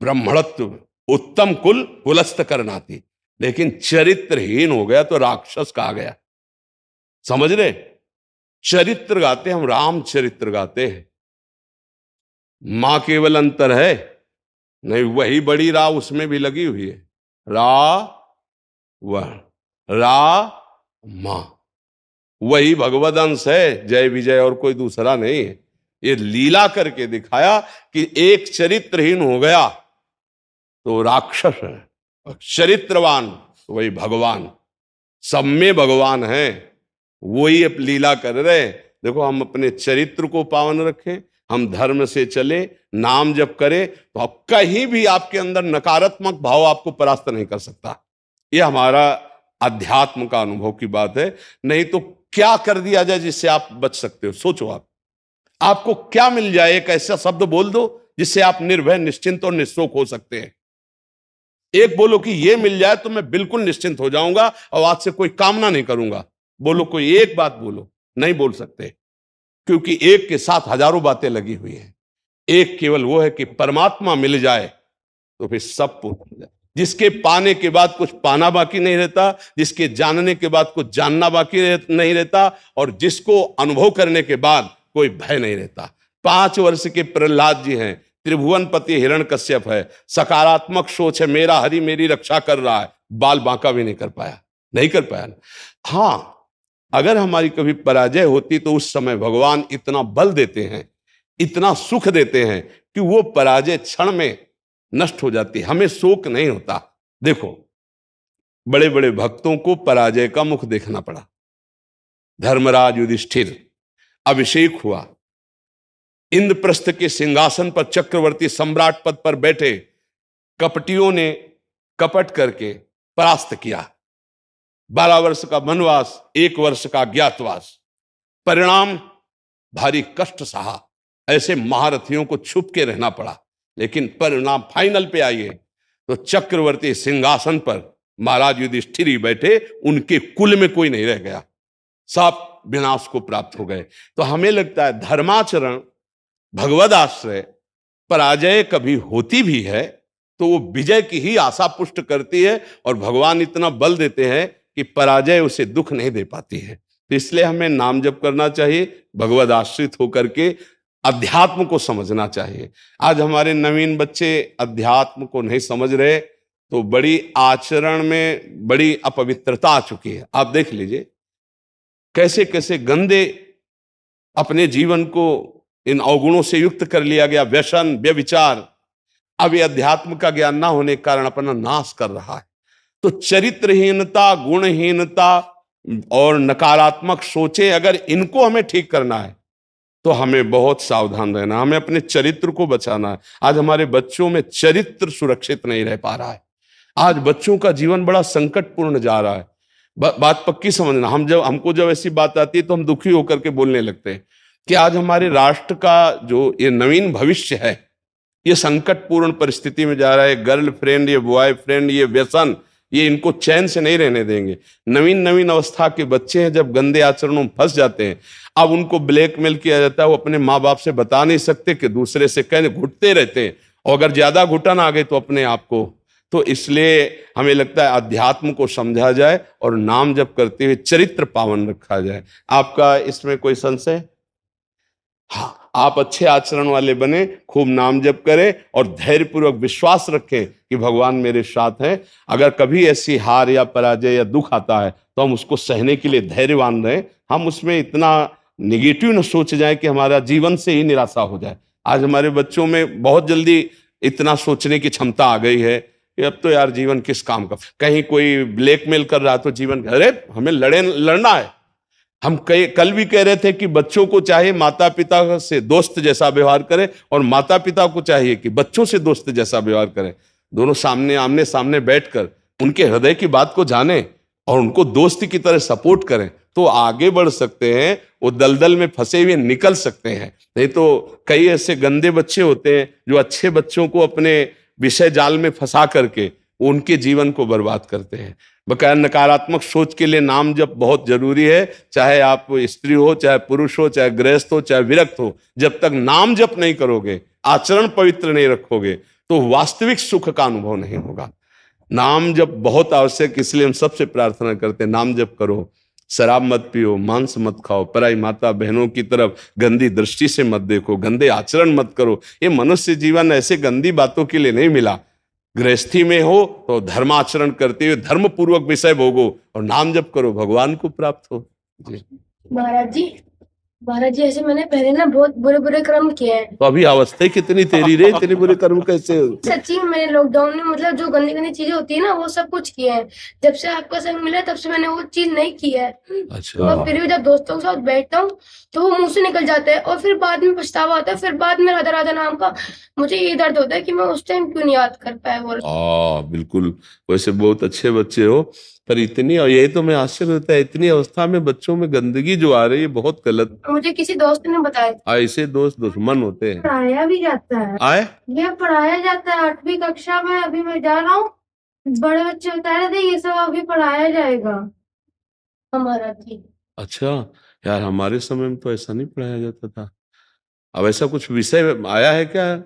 ब्राह्मणत्व उत्तम कुल पुलस्त करनाती, लेकिन चरित्रहीन हो गया तो राक्षस कहा गया। समझ रहे? चरित्र गाते हम, राम चरित्र गाते हैं। मां केवल अंतर है नहीं, वही बड़ी रा उसमें भी लगी हुई है। मां वही भगवद अंश है, जय विजय और कोई दूसरा नहीं है। ये लीला करके दिखाया कि एक चरित्रहीन हो गया तो राक्षस है, चरित्रवान तो वही भगवान। सब में भगवान है, वही अब लीला कर रहे। देखो, हम अपने चरित्र को पावन रखें, हम धर्म से चले, नाम जप करें, तो अब कहीं भी आपके अंदर नकारात्मक भाव आपको परास्त नहीं कर सकता। ये हमारा अध्यात्म का अनुभव की बात है। नहीं तो क्या कर दिया जाए जिससे आप बच सकते हो? सोचो, आपको क्या मिल जाए? एक ऐसा शब्द बोल दो जिससे आप निर्भय, निश्चिंत और निःशोक हो सकते हैं। एक बोलो कि ये मिल जाए तो मैं बिल्कुल निश्चिंत हो जाऊंगा और आज से कोई कामना नहीं करूंगा। बोलो, कोई एक बात बोलो। नहीं बोल सकते, क्योंकि एक के साथ हजारों बातें लगी हुई हैं। एक केवल वो है कि परमात्मा मिल जाए तो फिर सब पूर्ण हो जाए। जिसके पाने के बाद कुछ पाना बाकी नहीं रहता, जिसके जानने के बाद कुछ जानना बाकी नहीं रहता, और जिसको अनुभव करने के बाद कोई भय नहीं रहता। 5 वर्ष के प्रहलाद जी हैं, त्रिभुवनपति हिरण्यकश्यप है, सकारात्मक सोच है, मेरा हरि मेरी रक्षा कर रहा है, बाल बांका भी नहीं कर पाया। हाँ, अगर हमारी कभी पराजय होती तो उस समय भगवान इतना बल देते हैं, इतना सुख देते हैं कि वो पराजय क्षण में नष्ट हो जाती, हमें शोक नहीं होता। देखो, बड़े बड़े भक्तों को पराजय का मुख देखना पड़ा। धर्मराज युधिष्ठिर अभिषेक हुआ, इंद्रप्रस्थ के सिंहासन पर चक्रवर्ती सम्राट पद पर बैठे, कपटियों ने कपट करके परास्त किया। 12 वर्ष का वनवास, 1 वर्ष का अज्ञातवास, परिणाम भारी कष्ट सहा। ऐसे महारथियों को छुप के रहना पड़ा, लेकिन परिणाम फाइनल पे आइए तो चक्रवर्ती सिंहासन पर महाराज युधिष्ठिर ही बैठे, उनके कुल में कोई नहीं रह गया, सब विनाश को प्राप्त हो गए। तो हमें लगता है धर्माचरण, भगवद आश्रय, पराजय कभी होती भी है तो वो विजय की ही आशा पुष्ट करती है, और भगवान इतना बल देते हैं कि पराजय उसे दुख नहीं दे पाती है। तो इसलिए हमें नाम जप करना चाहिए, भगवद आश्रित होकर के अध्यात्म को समझना चाहिए। आज हमारे नवीन बच्चे अध्यात्म को नहीं समझ रहे, तो बड़ी आचरण में बड़ी अपवित्रता आ चुकी है। आप देख लीजिए कैसे कैसे गंदे अपने जीवन को इन अवगुणों से युक्त कर लिया गया, व्यसन, व्यभिचार। अब ये अध्यात्म का ज्ञान ना होने के कारण अपना नाश कर रहा है। तो चरित्रहीनता, गुणहीनता और नकारात्मक सोचें, अगर इनको हमें ठीक करना है तो हमें बहुत सावधान रहना, हमें अपने चरित्र को बचाना है। आज हमारे बच्चों में चरित्र सुरक्षित नहीं रह पा रहा है। आज बच्चों का जीवन बड़ा संकटपूर्ण जा रहा है। बात पक्की समझना, हमको जब ऐसी बात आती है तो हम दुखी होकर के बोलने लगते हैं कि आज हमारे राष्ट्र का जो ये नवीन भविष्य है, ये संकटपूर्ण परिस्थिति में जा रहा है। गर्लफ्रेंड, ये बॉयफ्रेंड, ये व्यसन, ये इनको चैन से नहीं रहने देंगे। नवीन नवीन अवस्था के बच्चे हैं, जब गंदे आचरणों में फंस जाते हैं, अब उनको ब्लैकमेल किया जाता है। वो अपने माँ बाप से बता नहीं सकते कि दूसरे से कहने घुटते रहते हैं, और अगर ज्यादा घुटन आ गई तो अपने आप को। तो इसलिए हमें लगता है अध्यात्म को समझा जाए और नाम जप करते हुए चरित्र पावन रखा जाए। आपका इसमें कोई संशय? हाँ, आप अच्छे आचरण वाले बने, खूब नाम जप करें और धैर्यपूर्वक विश्वास रखें कि भगवान मेरे साथ हैं। अगर कभी ऐसी हार या पराजय या दुख आता है तो हम उसको सहने के लिए धैर्यवान रहें। हम उसमें इतना निगेटिव न सोच जाए कि हमारा जीवन से ही निराशा हो जाए। आज हमारे बच्चों में बहुत जल्दी इतना सोचने की क्षमता आ गई है कि अब तो यार जीवन किस काम का। कहीं कोई ब्लैकमेल कर रहा तो जीवन, अरे हमें लड़ना है। हम कल भी कह रहे थे कि बच्चों को चाहिए माता पिता से दोस्त जैसा व्यवहार करें, और माता पिता को चाहिए कि बच्चों से दोस्त जैसा व्यवहार करें। दोनों आमने सामने बैठकर उनके हृदय की बात को जानें और उनको दोस्ती की तरह सपोर्ट करें, तो आगे बढ़ सकते हैं। वो दलदल में फंसे हुए निकल सकते हैं। नहीं तो कई ऐसे गंदे बच्चे होते हैं जो अच्छे बच्चों को अपने विषय जाल में फंसा करके उनके जीवन को बर्बाद करते हैं। बकाया नकारात्मक सोच के लिए नाम जप बहुत जरूरी है। चाहे आप स्त्री हो, चाहे पुरुष हो, चाहे गृहस्थ हो, चाहे विरक्त हो, जब तक नाम जप नहीं करोगे, आचरण पवित्र नहीं रखोगे, तो वास्तविक सुख का अनुभव नहीं होगा। नाम जप बहुत आवश्यक, इसलिए हम सबसे प्रार्थना करते हैं नाम जप करो। शराब मत पियो, मांस मत खाओ, पराई माता बहनों की तरफ गंदी दृष्टि से मत देखो, गंदे आचरण मत करो। ये मनुष्य जीवन ऐसे गंदी बातों के लिए नहीं मिला। गृहस्थी में हो तो धर्माचरण करते हुए धर्म पूर्वक विषय भोगो और नाम जप करो, भगवान को प्राप्त हो। जी महाराज जी ऐसे मैंने पहले ना बहुत बुरे बुरे कर्म किए हैं। तो अभी अवस्था कितनी तेरी रे, इतने बुरे कर्म कैसे? सच्ची में मैंने लॉकडाउन में मतलब जो गंदी गंदी चीजें होती है ना, वो सब कुछ किए हैं। जब से आपका संग मिला तब से मैंने वो चीज नहीं की है। अच्छा। और फिर भी जब दोस्तों के साथ बैठता हूँ तो वो मुंह से निकल जाता है और फिर बाद में पछतावा होता है। फिर बाद में राधा राधा नाम का मुझे ये दर्द होता है कि मैं उस टाइम क्यों नहीं याद कर पाया वो। बिल्कुल, वैसे बहुत अच्छे बच्चे हो, पर इतनी, और यही तो मैं आश्चर्य होता है, इतनी अवस्था में बच्चों में गंदगी जो आ रही है बहुत गलत। मुझे किसी दोस्त ने बताया। ऐसे दोस्त दुश्मन होते हैं। पढ़ाया भी जाता है। ये पढ़ाया जाता है 8वीं कक्षा में, अभी मैं जा रहा हूँ। बड़े बच्चे बता रहे थे ये सब अभी पढ़ाया जाएगा हमारा जी। अच्छा यार, हमारे समय में तो ऐसा नहीं पढ़ाया जाता था। अब ऐसा कुछ विषय आया है क्या?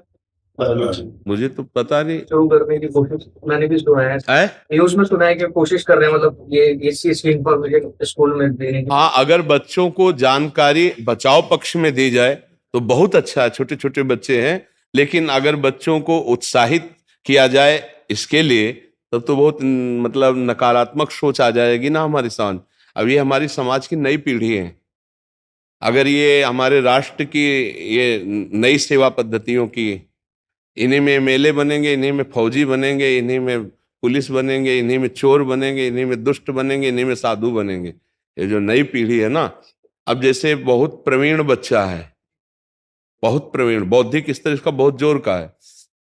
मुझे तो पता नहीं। शुरू करने की कोशिश मैंने भी सुना है, न्यूज में सुना है कि कोशिश कर रहे हैं, मतलब ये इस चीज की इंफॉर्मेशन स्कूल में देने की। हाँ, अगर बच्चों को जानकारी बचाव पक्ष में दी जाए तो बहुत अच्छा है। छोटे छोटे बच्चे हैं, लेकिन अगर बच्चों को उत्साहित किया जाए इसके लिए, तब तो बहुत मतलब नकारात्मक सोच आ जाएगी ना हमारे समाज। अब ये हमारी समाज की नई पीढ़ी है। अगर ये हमारे राष्ट्र की ये नई सेवा पद्धतियों की, इन्हीं में एमएलए बनेंगे, इन्हीं में फौजी बनेंगे, इन्हीं में पुलिस बनेंगे, इन्हीं में चोर बनेंगे, इन्हीं में दुष्ट बनेंगे, इन्हीं में साधु बनेंगे। ये जो नई पीढ़ी है ना, अब जैसे बहुत प्रवीण बच्चा है, बहुत प्रवीण, बौद्धिक स्तर इसका बहुत जोर का है,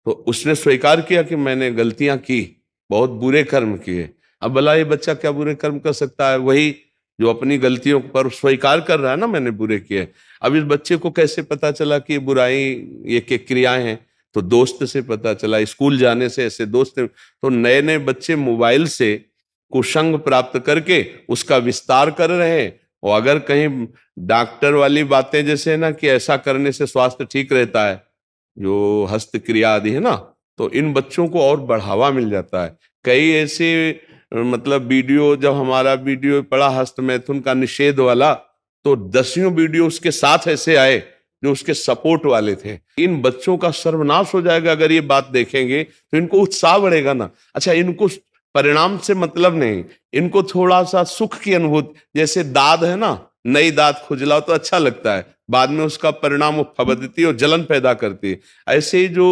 तो उसने स्वीकार किया कि मैंने गलतियां की, बहुत बुरे कर्म किए। अब भला ये बच्चा क्या बुरे कर्म कर सकता है? वही जो अपनी गलतियों पर स्वीकार कर रहा है ना, मैंने बुरे किए। अब इस बच्चे को कैसे पता चला कि बुराई ये क्या क्रियाएं हैं? तो दोस्त से पता चला, स्कूल जाने से ऐसे दोस्त। तो नए नए बच्चे मोबाइल से कुसंग प्राप्त करके उसका विस्तार कर रहे हैं। और अगर कहीं डॉक्टर वाली बातें जैसे ना कि ऐसा करने से स्वास्थ्य ठीक रहता है, जो हस्त क्रिया आदि है ना, तो इन बच्चों को और बढ़ावा मिल जाता है। कई ऐसे मतलब वीडियो, जब हमारा वीडियो पड़ा हस्त मैथुन का निषेध वाला, तो दसियों वीडियो उसके साथ ऐसे आए जो उसके सपोर्ट वाले थे। इन बच्चों का सर्वनाश हो जाएगा अगर ये बात देखेंगे, तो इनको उत्साह बढ़ेगा ना। अच्छा, इनको परिणाम से मतलब नहीं, इनको थोड़ा सा सुख की अनुभूति, जैसे दाद है ना, नई दाद खुजलाओ तो अच्छा लगता है, बाद में उसका परिणाम वो फबदती और जलन पैदा करती है। ऐसे ही जो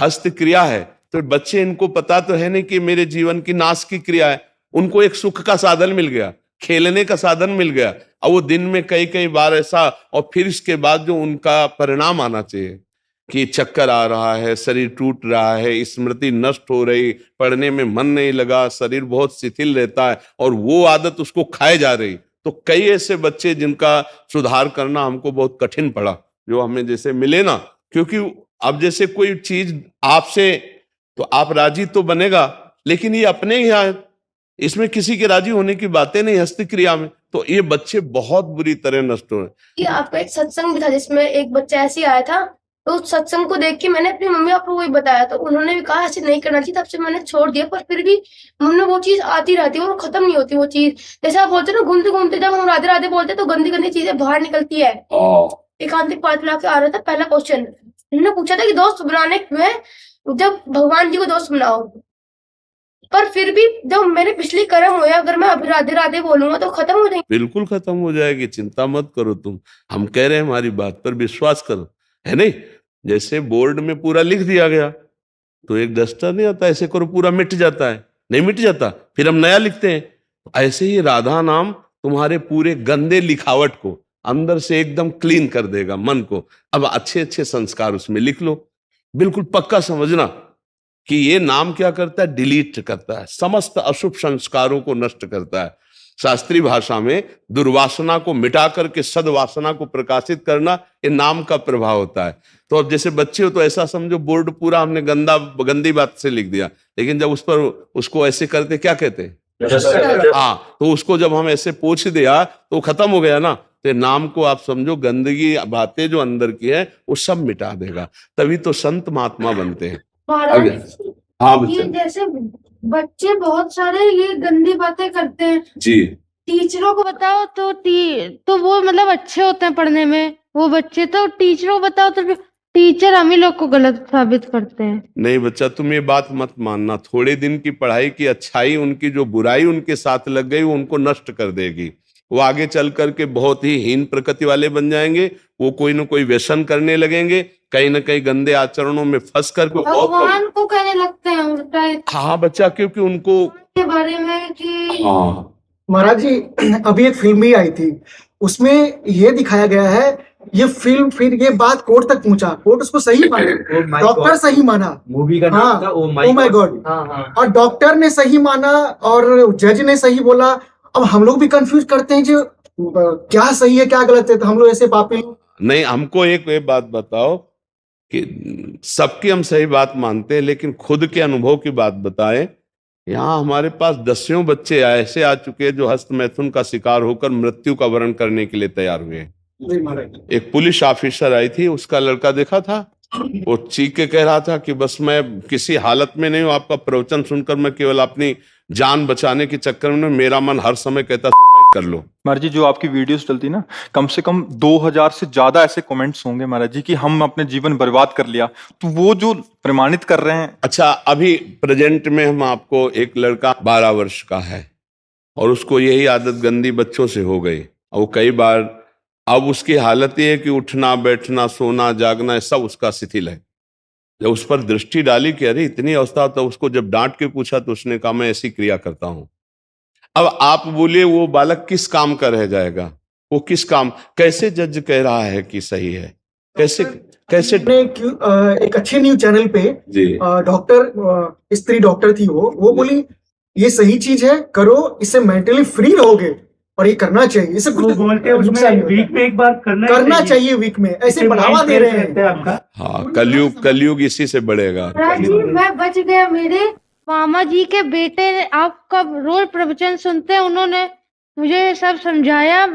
हस्त क्रिया है, तो बच्चे, इनको पता तो है नहीं कि मेरे जीवन की नाश की क्रिया है, उनको एक सुख का साधन मिल गया, खेलने का साधन मिल गया, और वो दिन में कई कई बार ऐसा, और फिर इसके बाद जो उनका परिणाम आना चाहिए कि चक्कर आ रहा है, शरीर टूट रहा है, स्मृति नष्ट हो रही, पढ़ने में मन नहीं लगा, शरीर बहुत शिथिल रहता है, और वो आदत उसको खाए जा रही। तो कई ऐसे बच्चे जिनका सुधार करना हमको बहुत कठिन पड़ा, जो हमें जैसे मिले ना, क्योंकि अब जैसे कोई चीज आपसे, तो आप राजी तो बनेगा, लेकिन ये अपने ही यहाँ, इसमें किसी के राजी होने की बातें नहीं हस्त क्रिया में, तो ये बच्चे बहुत बुरी तरह नष्ट हो रहे हैं। कि आपका एक सत्संग भी था जिसमें एक बच्चा ऐसे ही आया था, तो उस सत्संग को देख के मैंने अपनी मम्मी पापा को भी बताया, तो उन्होंने भी कहा ऐसे नहीं करना चाहिए, तब से मैंने छोड़ दिया। पर फिर भी मन में वो चीज आती रहती है और खत्म नहीं होती वो चीज। जैसे आप बोलते ना, घूमते घूमते जब हम राधे राधे बोलते तो गंदी गंदी चीजें बाहर निकलती है। एकांतिक पाठ ला के आ रहा था, पहला क्वेश्चन उन्होंने पूछा था कि दोस्त बनाने क्यों है, जब भगवान जी को दोस्त बनाओ। पर फिर भी जब मेरे पिछली कर्म हुए, अगर मैं अभी राधे राधे बोलूंगा तो खत्म हो जाएंगे। बिल्कुल खत्म हो जाएगी, चिंता मत करो तुम, हम कह रहे हैं हमारी बात पर विश्वास करो, है नहीं। जैसे बोर्ड में पूरा लिख दिया गया, तो एक डस्टर नहीं आता, ऐसे करो पूरा मिट जाता है, नहीं मिट जाता, फिर हम नया लिखते हैं। ऐसे ही राधा नाम तुम्हारे पूरे गंदे लिखावट को अंदर से एकदम क्लीन कर देगा, मन को। अब अच्छे अच्छे संस्कार उसमें लिख लो, बिल्कुल पक्का समझना कि ये नाम क्या करता है, डिलीट करता है, समस्त अशुभ संस्कारों को नष्ट करता है। शास्त्रीय भाषा में दुर्वासना को मिटा करके सद्वासना को प्रकाशित करना, ये नाम का प्रभाव होता है। तो अब जैसे बच्चे हो तो ऐसा समझो बोर्ड पूरा हमने गंदी बात से लिख दिया, लेकिन जब उस पर उसको ऐसे करते क्या कहते हैं, हाँ, तो उसको जब हम ऐसे पोंछ दिया तो खत्म हो गया ना। तो नाम को आप समझो गंदगी बातें जो अंदर की है वो सब मिटा देगा, तभी तो संत महात्मा बनते हैं। हाँ ये जैसे बच्चे बहुत सारे ये गंदी बातें करते हैं जी, टीचरों को बताओ तो वो मतलब अच्छे होते हैं पढ़ने में वो बच्चे, तो टीचरों को बताओ तो टीचर हम ही लोग को गलत साबित करते हैं। नहीं बच्चा, तुम ये बात मत मानना, थोड़े दिन की पढ़ाई की अच्छाई उनकी जो बुराई उनके साथ लग गई वो उनको नष्ट कर देगी। वो आगे चल करके बहुत ही हीन प्रकृति वाले बन जाएंगे, वो कोई न कोई व्यसन करने लगेंगे, कहीं न कहीं गंदे आचरणों में फंस करके भगवान को कहने लगते हैं उल्टा। हाँ बच्चा, क्योंकि उनको के बारे में कि महाराज जी अभी एक फिल्म भी आई थी, उसमें ये दिखाया गया है, ये फिल्म फिर ये बात कोर्ट तक पहुंचा, कोर्ट उसको सही माना, डॉक्टर सही माना, मूवी का नाम था ओ माय गॉड, और डॉक्टर ने सही माना और जज ने सही बोला। अब हम लोग भी कंफ्यूज करते हैं जो क्या सही है क्या गलत है, तो हम लोग ऐसे पापी नहीं। हमको एक बात बताओ कि सबकी हम सही बात मानते हैं, लेकिन खुद के अनुभव की बात बताएं। यहाँ हमारे पास दसियों बच्चे ऐसे आ चुके हैं जो हस्त मैथुन का शिकार होकर मृत्यु का वरण करने के लिए तैयार हुए हैं। एक पुलिस ऑफिसर आई थी, उसका लड़का देखा था, वो चीख के कह रहा था कि बस मैं किसी हालत में नहीं हूं, आपका प्रवचन सुनकर मैं केवल अपनी जान बचाने के चक्कर में, मेरा मन हर समय कहता सुसाइड कर लो। महाराज जी, जो आपकी वीडियोस चलती ना, कम से कम 2000 से ज्यादा ऐसे कमेंट्स होंगे महाराज जी कि हम अपने जीवन बर्बाद कर लिया, तो वो जो प्रमाणित कर रहे हैं। अच्छा, अभी प्रेजेंट में हम आपको, एक लड़का 12 वर्ष का है और उसको यही आदत गंदी बच्चों से हो गई, और वो कई बार, अब उसकी हालत ये है कि उठना बैठना सोना जागना सब उसका शिथिल है। जब उस पर दृष्टि डाली कि अरे इतनी अवस्था, तो उसको जब डांट के पूछा तो उसने कहा मैं ऐसी क्रिया करता हूं। अब आप बोलिए वो बालक किस काम का रह जाएगा, वो किस काम, कैसे जज कह रहा है कि सही है, कैसे कैसे एक अच्छे न्यूज चैनल पे डॉक्टर, स्त्री डॉक्टर थी, वो बोली ये सही चीज है, करो, इससे मेंटली फ्री रहोगे और ये करना चाहिए। इसे कुछ बोलते हैं उसमें वीक में एक बार करना चाहिए, वीक में ऐसे बढ़ावा दे रहे हैं आपका। हाँ, कलयुग इसी से बढ़ेगा। मैं बच गया, मेरे मामा जी के बेटे ने आपका रोज प्रवचन सुनते हैं, उन्होंने मुझे सब समझाया,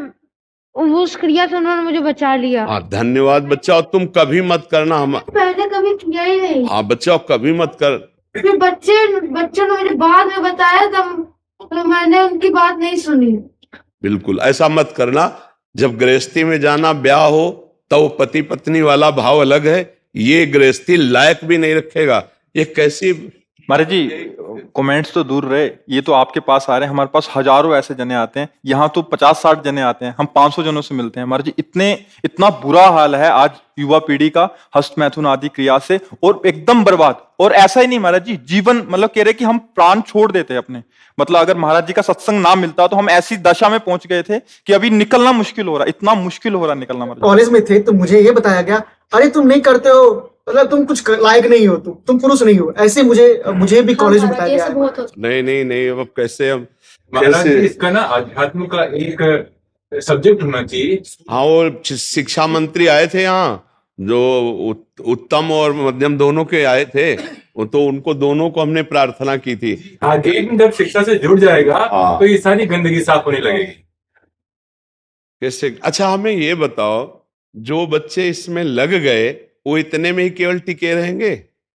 उस क्रिया से उन्होंने मुझे बचा लिया। हाँ, धन्यवाद बच्चा, और तुम कभी मत करना, हम पहले कभी किया ही नहीं। हाँ बच्चा, कभी मत कर। फिर बच्चों ने मुझे बाद में बताया, तब तो मैंने उनकी बात नहीं सुनी। बिल्कुल ऐसा मत करना। जब गृहस्थी में जाना, ब्याह हो, तो पति पत्नी वाला भाव अलग है। ये गृहस्थी लायक भी नहीं रखेगा। ये कैसी महाराज जी, कमेंट्स तो दूर रहे, ये तो आपके पास आ रहे हैं, हमारे पास हजारों ऐसे जने आते हैं, यहाँ तो 50-60 जने आते हैं, हम 500 जनों से मिलते हैं। महाराज जी, इतना बुरा हाल है आज युवा पीढ़ी का हस्त मैथुन आदि क्रिया से, और एकदम बर्बाद। और ऐसा ही नहीं महाराज जी, जीवन मतलब कह रहे कि हम प्राण छोड़ देते हैं अपने। मतलब अगर महाराज जी का सत्संग ना मिलता तो हम ऐसी दशा में पहुंच गए थे कि अभी निकलना मुश्किल हो रहा, इतना मुश्किल हो रहा निकलना। महाराज कॉलेज में थे तो मुझे ये बताया गया, अरे तुम नहीं करते हो, मतलब तुम कुछ लायक नहीं हो, तुम पुरुष नहीं हो, ऐसे मुझे भी कॉलेज में बताया ये गया सब है। बहुत होता नहीं नहीं नहीं, अब कैसे हम महाराज जी, कैसे इसका ना अध्यात्म का एक सब्जेक्ट होना चाहिए। हाँ, वो शिक्षा मंत्री आए थे यहाँ, जो उत्तम और मध्यम दोनों के आए थे, वो तो उनको दोनों को हमने प्रार्थना की थी। हाँ, एक दिन जब शिक्षा से जुड़ जाएगा हाँ। तो ये सारी गंदगी साफ होने लगेगी। कैसे? अच्छा हमें ये बताओ, जो बच्चे इसमें लग गए वो इतने में ही केवल टिके रहेंगे?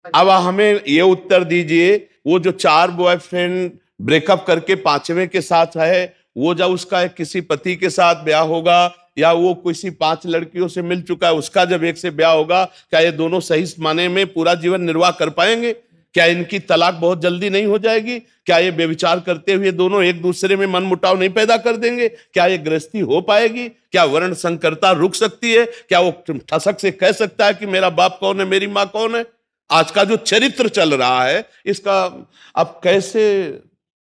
अब हमें ये उत्तर दीजिए, वो जो 4 बॉयफ्रेंड ब्रेकअप करके 5वें के साथ है, वो जब उसका किसी पति के साथ ब्याह होगा, या वो किसी 5 लड़कियों से मिल चुका है, उसका जब एक से ब्याह होगा, क्या ये दोनों सही माने में पूरा जीवन निर्वाह कर पाएंगे? क्या इनकी तलाक बहुत जल्दी नहीं हो जाएगी? क्या ये व्यभिचार करते हुए दोनों एक दूसरे में मनमुटाव नहीं पैदा कर देंगे? क्या ये गृहस्थी हो पाएगी? क्या वर्ण संकरता रुक सकती है? क्या वो ठसक से कह सकता है कि मेरा बाप कौन है, मेरी माँ कौन है? आज का जो चरित्र चल रहा है, इसका अब कैसे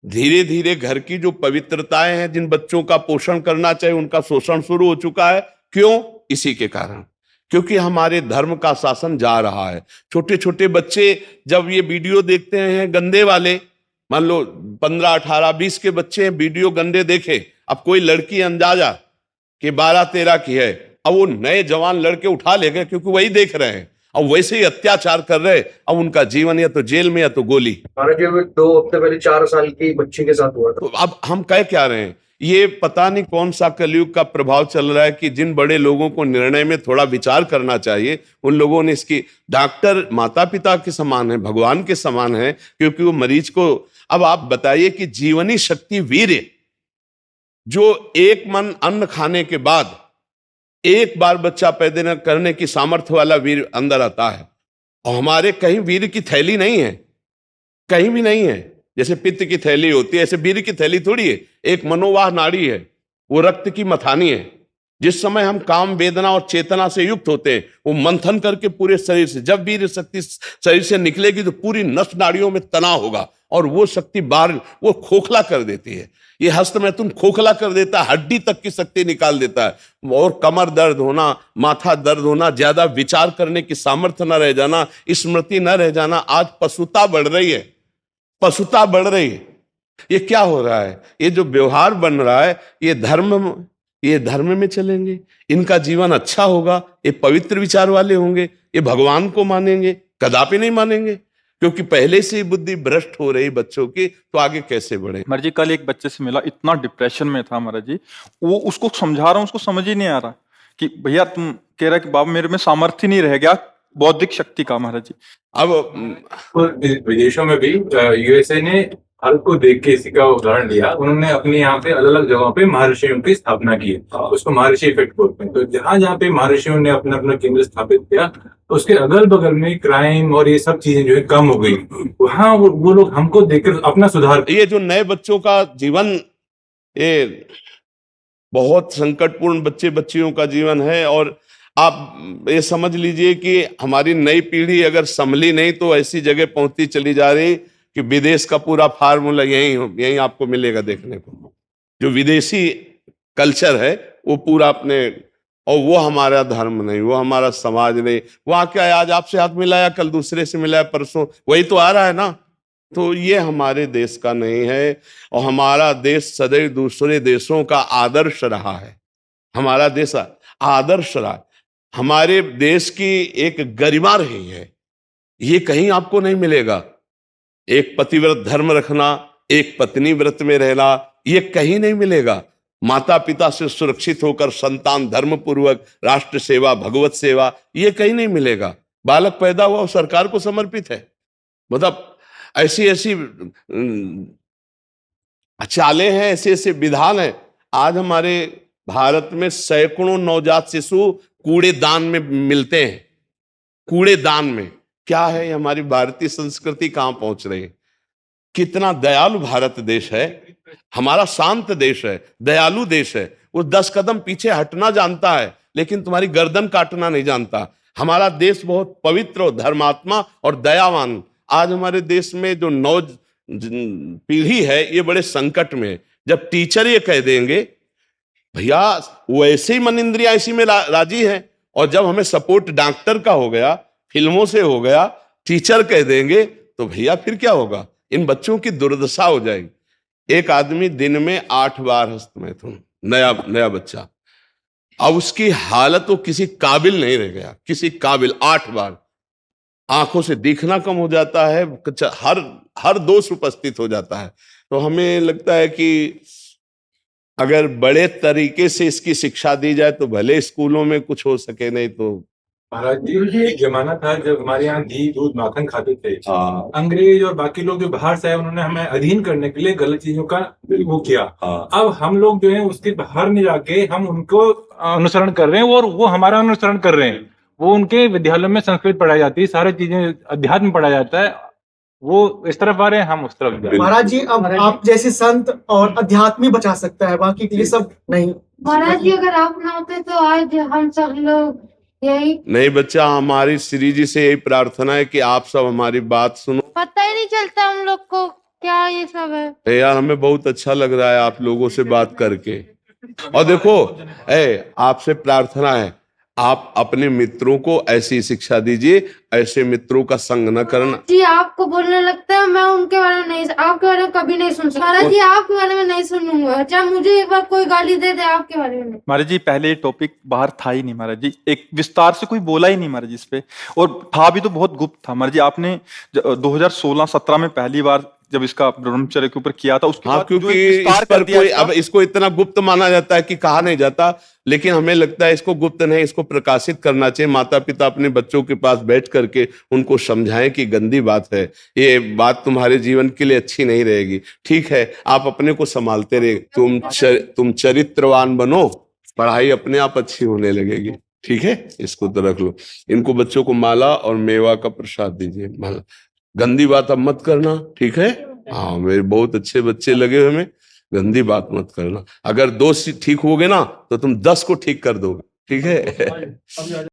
धीरे धीरे घर की जो पवित्रताएं हैं, जिन बच्चों का पोषण करना चाहिए, उनका शोषण शुरू हो चुका है। क्यों? इसी के कारण, क्योंकि हमारे धर्म का शासन जा रहा है। छोटे छोटे बच्चे जब ये वीडियो देखते हैं गंदे वाले, मान लो 15, 18, 20 के बच्चे हैं, वीडियो गंदे देखे, अब कोई लड़की अंदाजा कि 12, 13 की है, अब वो नए जवान लड़के उठा ले गए, क्योंकि वही देख रहे हैं, अब वैसे ही अत्याचार कर रहे, अब उनका जीवन या तो जेल में या तो गोली। 2 हफ्ते पहले 4 साल की बच्ची के साथ हुआ था। तो अब हम कह क्या रहे हैं, ये पता नहीं कौन सा कलयुग का प्रभाव चल रहा है कि जिन बड़े लोगों को निर्णय में थोड़ा विचार करना चाहिए, उन लोगों ने इसकी, डॉक्टर माता पिता के समान है, भगवान के समान है, क्योंकि वो मरीज को, अब आप बताइए कि जीवनी शक्ति वीर्य, जो एक मन अन्न खाने के बाद एक बार बच्चा पैदा करने की सामर्थ्य वाला वीर अंदर आता है, और हमारे कहीं वीर की थैली नहीं है, कहीं भी नहीं है। जैसे पित्त की थैली होती है, ऐसे वीर की थैली थोड़ी है। एक मनोवाह नाड़ी है, वो रक्त की मथानी है। जिस समय हम काम वेदना और चेतना से युक्त होते हैं, वो मंथन करके पूरे शरीर से, जब वीर शक्ति शरीर से निकलेगी तो पूरी नस नाड़ियों में तनाव होगा, और वो शक्ति बाहर वो खोखला कर देती है। ये हस्त मैथुन खोखला कर देता है, हड्डी तक की शक्ति निकाल देता है। और कमर दर्द होना, माथा दर्द होना, ज्यादा विचार करने की सामर्थ्य न रह जाना, स्मृति न रह जाना। आज पशुता बढ़ रही है, पशुता बढ़ रही है। ये क्या हो रहा है? ये जो व्यवहार बन रहा है, ये धर्म में चलेंगे, इनका जीवन अच्छा होगा, ये पवित्र विचार वाले होंगे, ये भगवान को मानेंगे? कदापि नहीं मानेंगे, क्योंकि पहले से ही बुद्धि भ्रष्ट हो रही बच्चों की, तो आगे कैसे बढ़े? महाराज जी, कल एक बच्चे से मिला, इतना डिप्रेशन में था महाराज जी, वो उसको समझा रहा हूँ, उसको समझ ही नहीं आ रहा कि भैया तुम कह रहा कि बाबा मेरे में सामर्थ्य नहीं रह गया बौद्धिक शक्ति का। महाराज जी, अब विदेशों में भी यूएसए ने भारत को देख के इसी का उदाहरण लिया। उन्होंने अपने यहाँ पे अलग अलग जगहों पे महर्षियों की स्थापना की है, उसको महर्षि इफेक्ट बोलते हैं। तो जहां जहाँ पे महर्षियों ने अपना अपना केंद्र स्थापित किया, तो उसके अगल बगल में क्राइम और ये सब चीजें जो है कम हो गई। वहां वो लोग हमको देखकर अपना सुधार। ये जो नए बच्चों का जीवन, ये बहुत संकटपूर्ण बच्चे बच्चियों का जीवन है। और आप ये समझ लीजिए कि हमारी नई पीढ़ी अगर संभली नहीं, तो ऐसी जगह पहुंचती चली जा रही कि विदेश का पूरा फार्मूला यही आपको मिलेगा देखने को। जो विदेशी कल्चर है वो पूरा अपने, और वो हमारा धर्म नहीं, वो हमारा समाज नहीं। वहाँ क्या है, आज आपसे हाथ मिलाया, कल दूसरे से मिलाया, परसों वही तो आ रहा है ना। तो ये हमारे देश का नहीं है, और हमारा देश सदैव दूसरे देशों का आदर्श रहा है। हमारा देश आदर्श रहा, हमारे देश की एक गरिमा रही है, ये कहीं आपको नहीं मिलेगा। एक पतिव्रत धर्म रखना, एक पत्नी व्रत में रहना, ये कहीं नहीं मिलेगा। माता पिता से सुरक्षित होकर संतान धर्म पूर्वक राष्ट्र सेवा, भगवत सेवा, ये कहीं नहीं मिलेगा। बालक पैदा हुआ वो सरकार को समर्पित है। मतलब ऐसी चाले हैं, ऐसे ऐसे विधान है। आज हमारे भारत में सैकड़ों नवजात शिशु कूड़ेदान में मिलते हैं। कूड़ेदान में क्या है, ये हमारी भारतीय संस्कृति कहाँ पहुंच रही है। कितना दयालु भारत देश है, हमारा शांत देश है, दयालु देश है। वो 10 कदम पीछे हटना जानता है, लेकिन तुम्हारी गर्दन काटना नहीं जानता। हमारा देश बहुत पवित्र और धर्मात्मा और दयावान। आज हमारे देश में जो नौ पीढ़ी है ये बड़े संकट में है। जब टीचर ये कह देंगे भैया वो ऐसे ही मन इंद्रिया इसी में राजी है, और जब हमें सपोर्ट डॉक्टर का हो गया, फिल्मों से हो गया, टीचर कह देंगे, तो भैया फिर क्या होगा। इन बच्चों की दुर्दशा हो जाएगी। एक आदमी दिन में 8 बार हस्तमैथुन, नया बच्चा, अब उसकी हालत वो किसी काबिल नहीं रह गया, किसी काबिल। 8 बार आंखों से दिखना कम हो जाता है, हर दोष उपस्थित हो जाता है। तो हमें लगता है कि अगर बड़े तरीके से इसकी शिक्षा दी जाए तो भले स्कूलों में कुछ हो सके, नहीं तो। महाराज जी, एक जमाना था जब हमारे यहाँ घी दूध माखन खाते थे। अंग्रेज और बाकी लोग जो बाहर से आए उन्होंने हमें अधीन करने के लिए गलत चीजों का वो किया। अब हम लोग जो है उसके बाहर में जाके हम उनको अनुसरण कर रहे हैं और वो हमारा अनुसरण कर रहे हैं। वो उनके विद्यालयों में संस्कृत पढ़ाई जाती है, सारी चीजें अध्यात्म पढ़ाया जाता है। वो इस तरफ आ रहे हैं, हम उस तरफ जा रहे हैं। महाराज जी, अब आप जैसे संत और अध्यात्म ही बचा सकता है, बाकी ये सब नहीं। महाराज जी, अगर आप ना होते तो आज हम सब लोग यही। नहीं बच्चा, हमारी श्री जी से यही प्रार्थना है कि आप सब हमारी बात सुनो। पता ही नहीं चलता हम लोग को क्या ये सब है। यार हमें बहुत अच्छा लग रहा है आप लोगों से बात करके। और देखो आपसे प्रार्थना है, आप अपने मित्रों को ऐसी शिक्षा दीजिए, ऐसे मित्रों का संग न करना। जी आपको बोलने लगता है, मैं उनके बारे में नहीं, आपके बारे में कभी नहीं सुन सकता। महाराज जी, आपके बारे में नहीं सुनूंगा, चाहे मुझे एक बार कोई गाली दे दे, आपके बारे में। महाराज जी, पहले ये टॉपिक बाहर था ही नहीं महाराज जी, एक विस्तार से कोई बोला ही नहीं महाराज जी इस पे, और था भी तो बहुत गुप्त था महाराज जी। आपने 2016-17 में पहली बार जब इसका ब्रह्मचर्य के ऊपर किया था, उसके बाद क्योंकि विस्तार इस पर कर दिया कोई अब इसको इतना गुप्त माना जाता है कि कहा नहीं जाता, लेकिन हमें लगता है इसको गुप्त नहीं, इसको प्रकाशित करना चाहिए। माता पिता अपने बच्चों के पास बैठ करके उनको समझाएं कि गंदी बात है, ये बात तुम्हारे जीवन के लिए अच्छी नहीं रहेगी। ठीक है, आप अपने को संभालते रहे, तुम चरित्रवान बनो, पढ़ाई अपने आप अच्छी होने लगेगी। ठीक है, इसको तो रख लो। इनको बच्चों को माला और मेवा का प्रसाद दीजिए। माला, गंदी बात अब मत करना, ठीक है। हाँ, मेरे बहुत अच्छे बच्चे लगे हुए, हमें गंदी बात मत करना। अगर 2 ठीक हो गए ना तो तुम 10 को ठीक कर दोगे, ठीक है।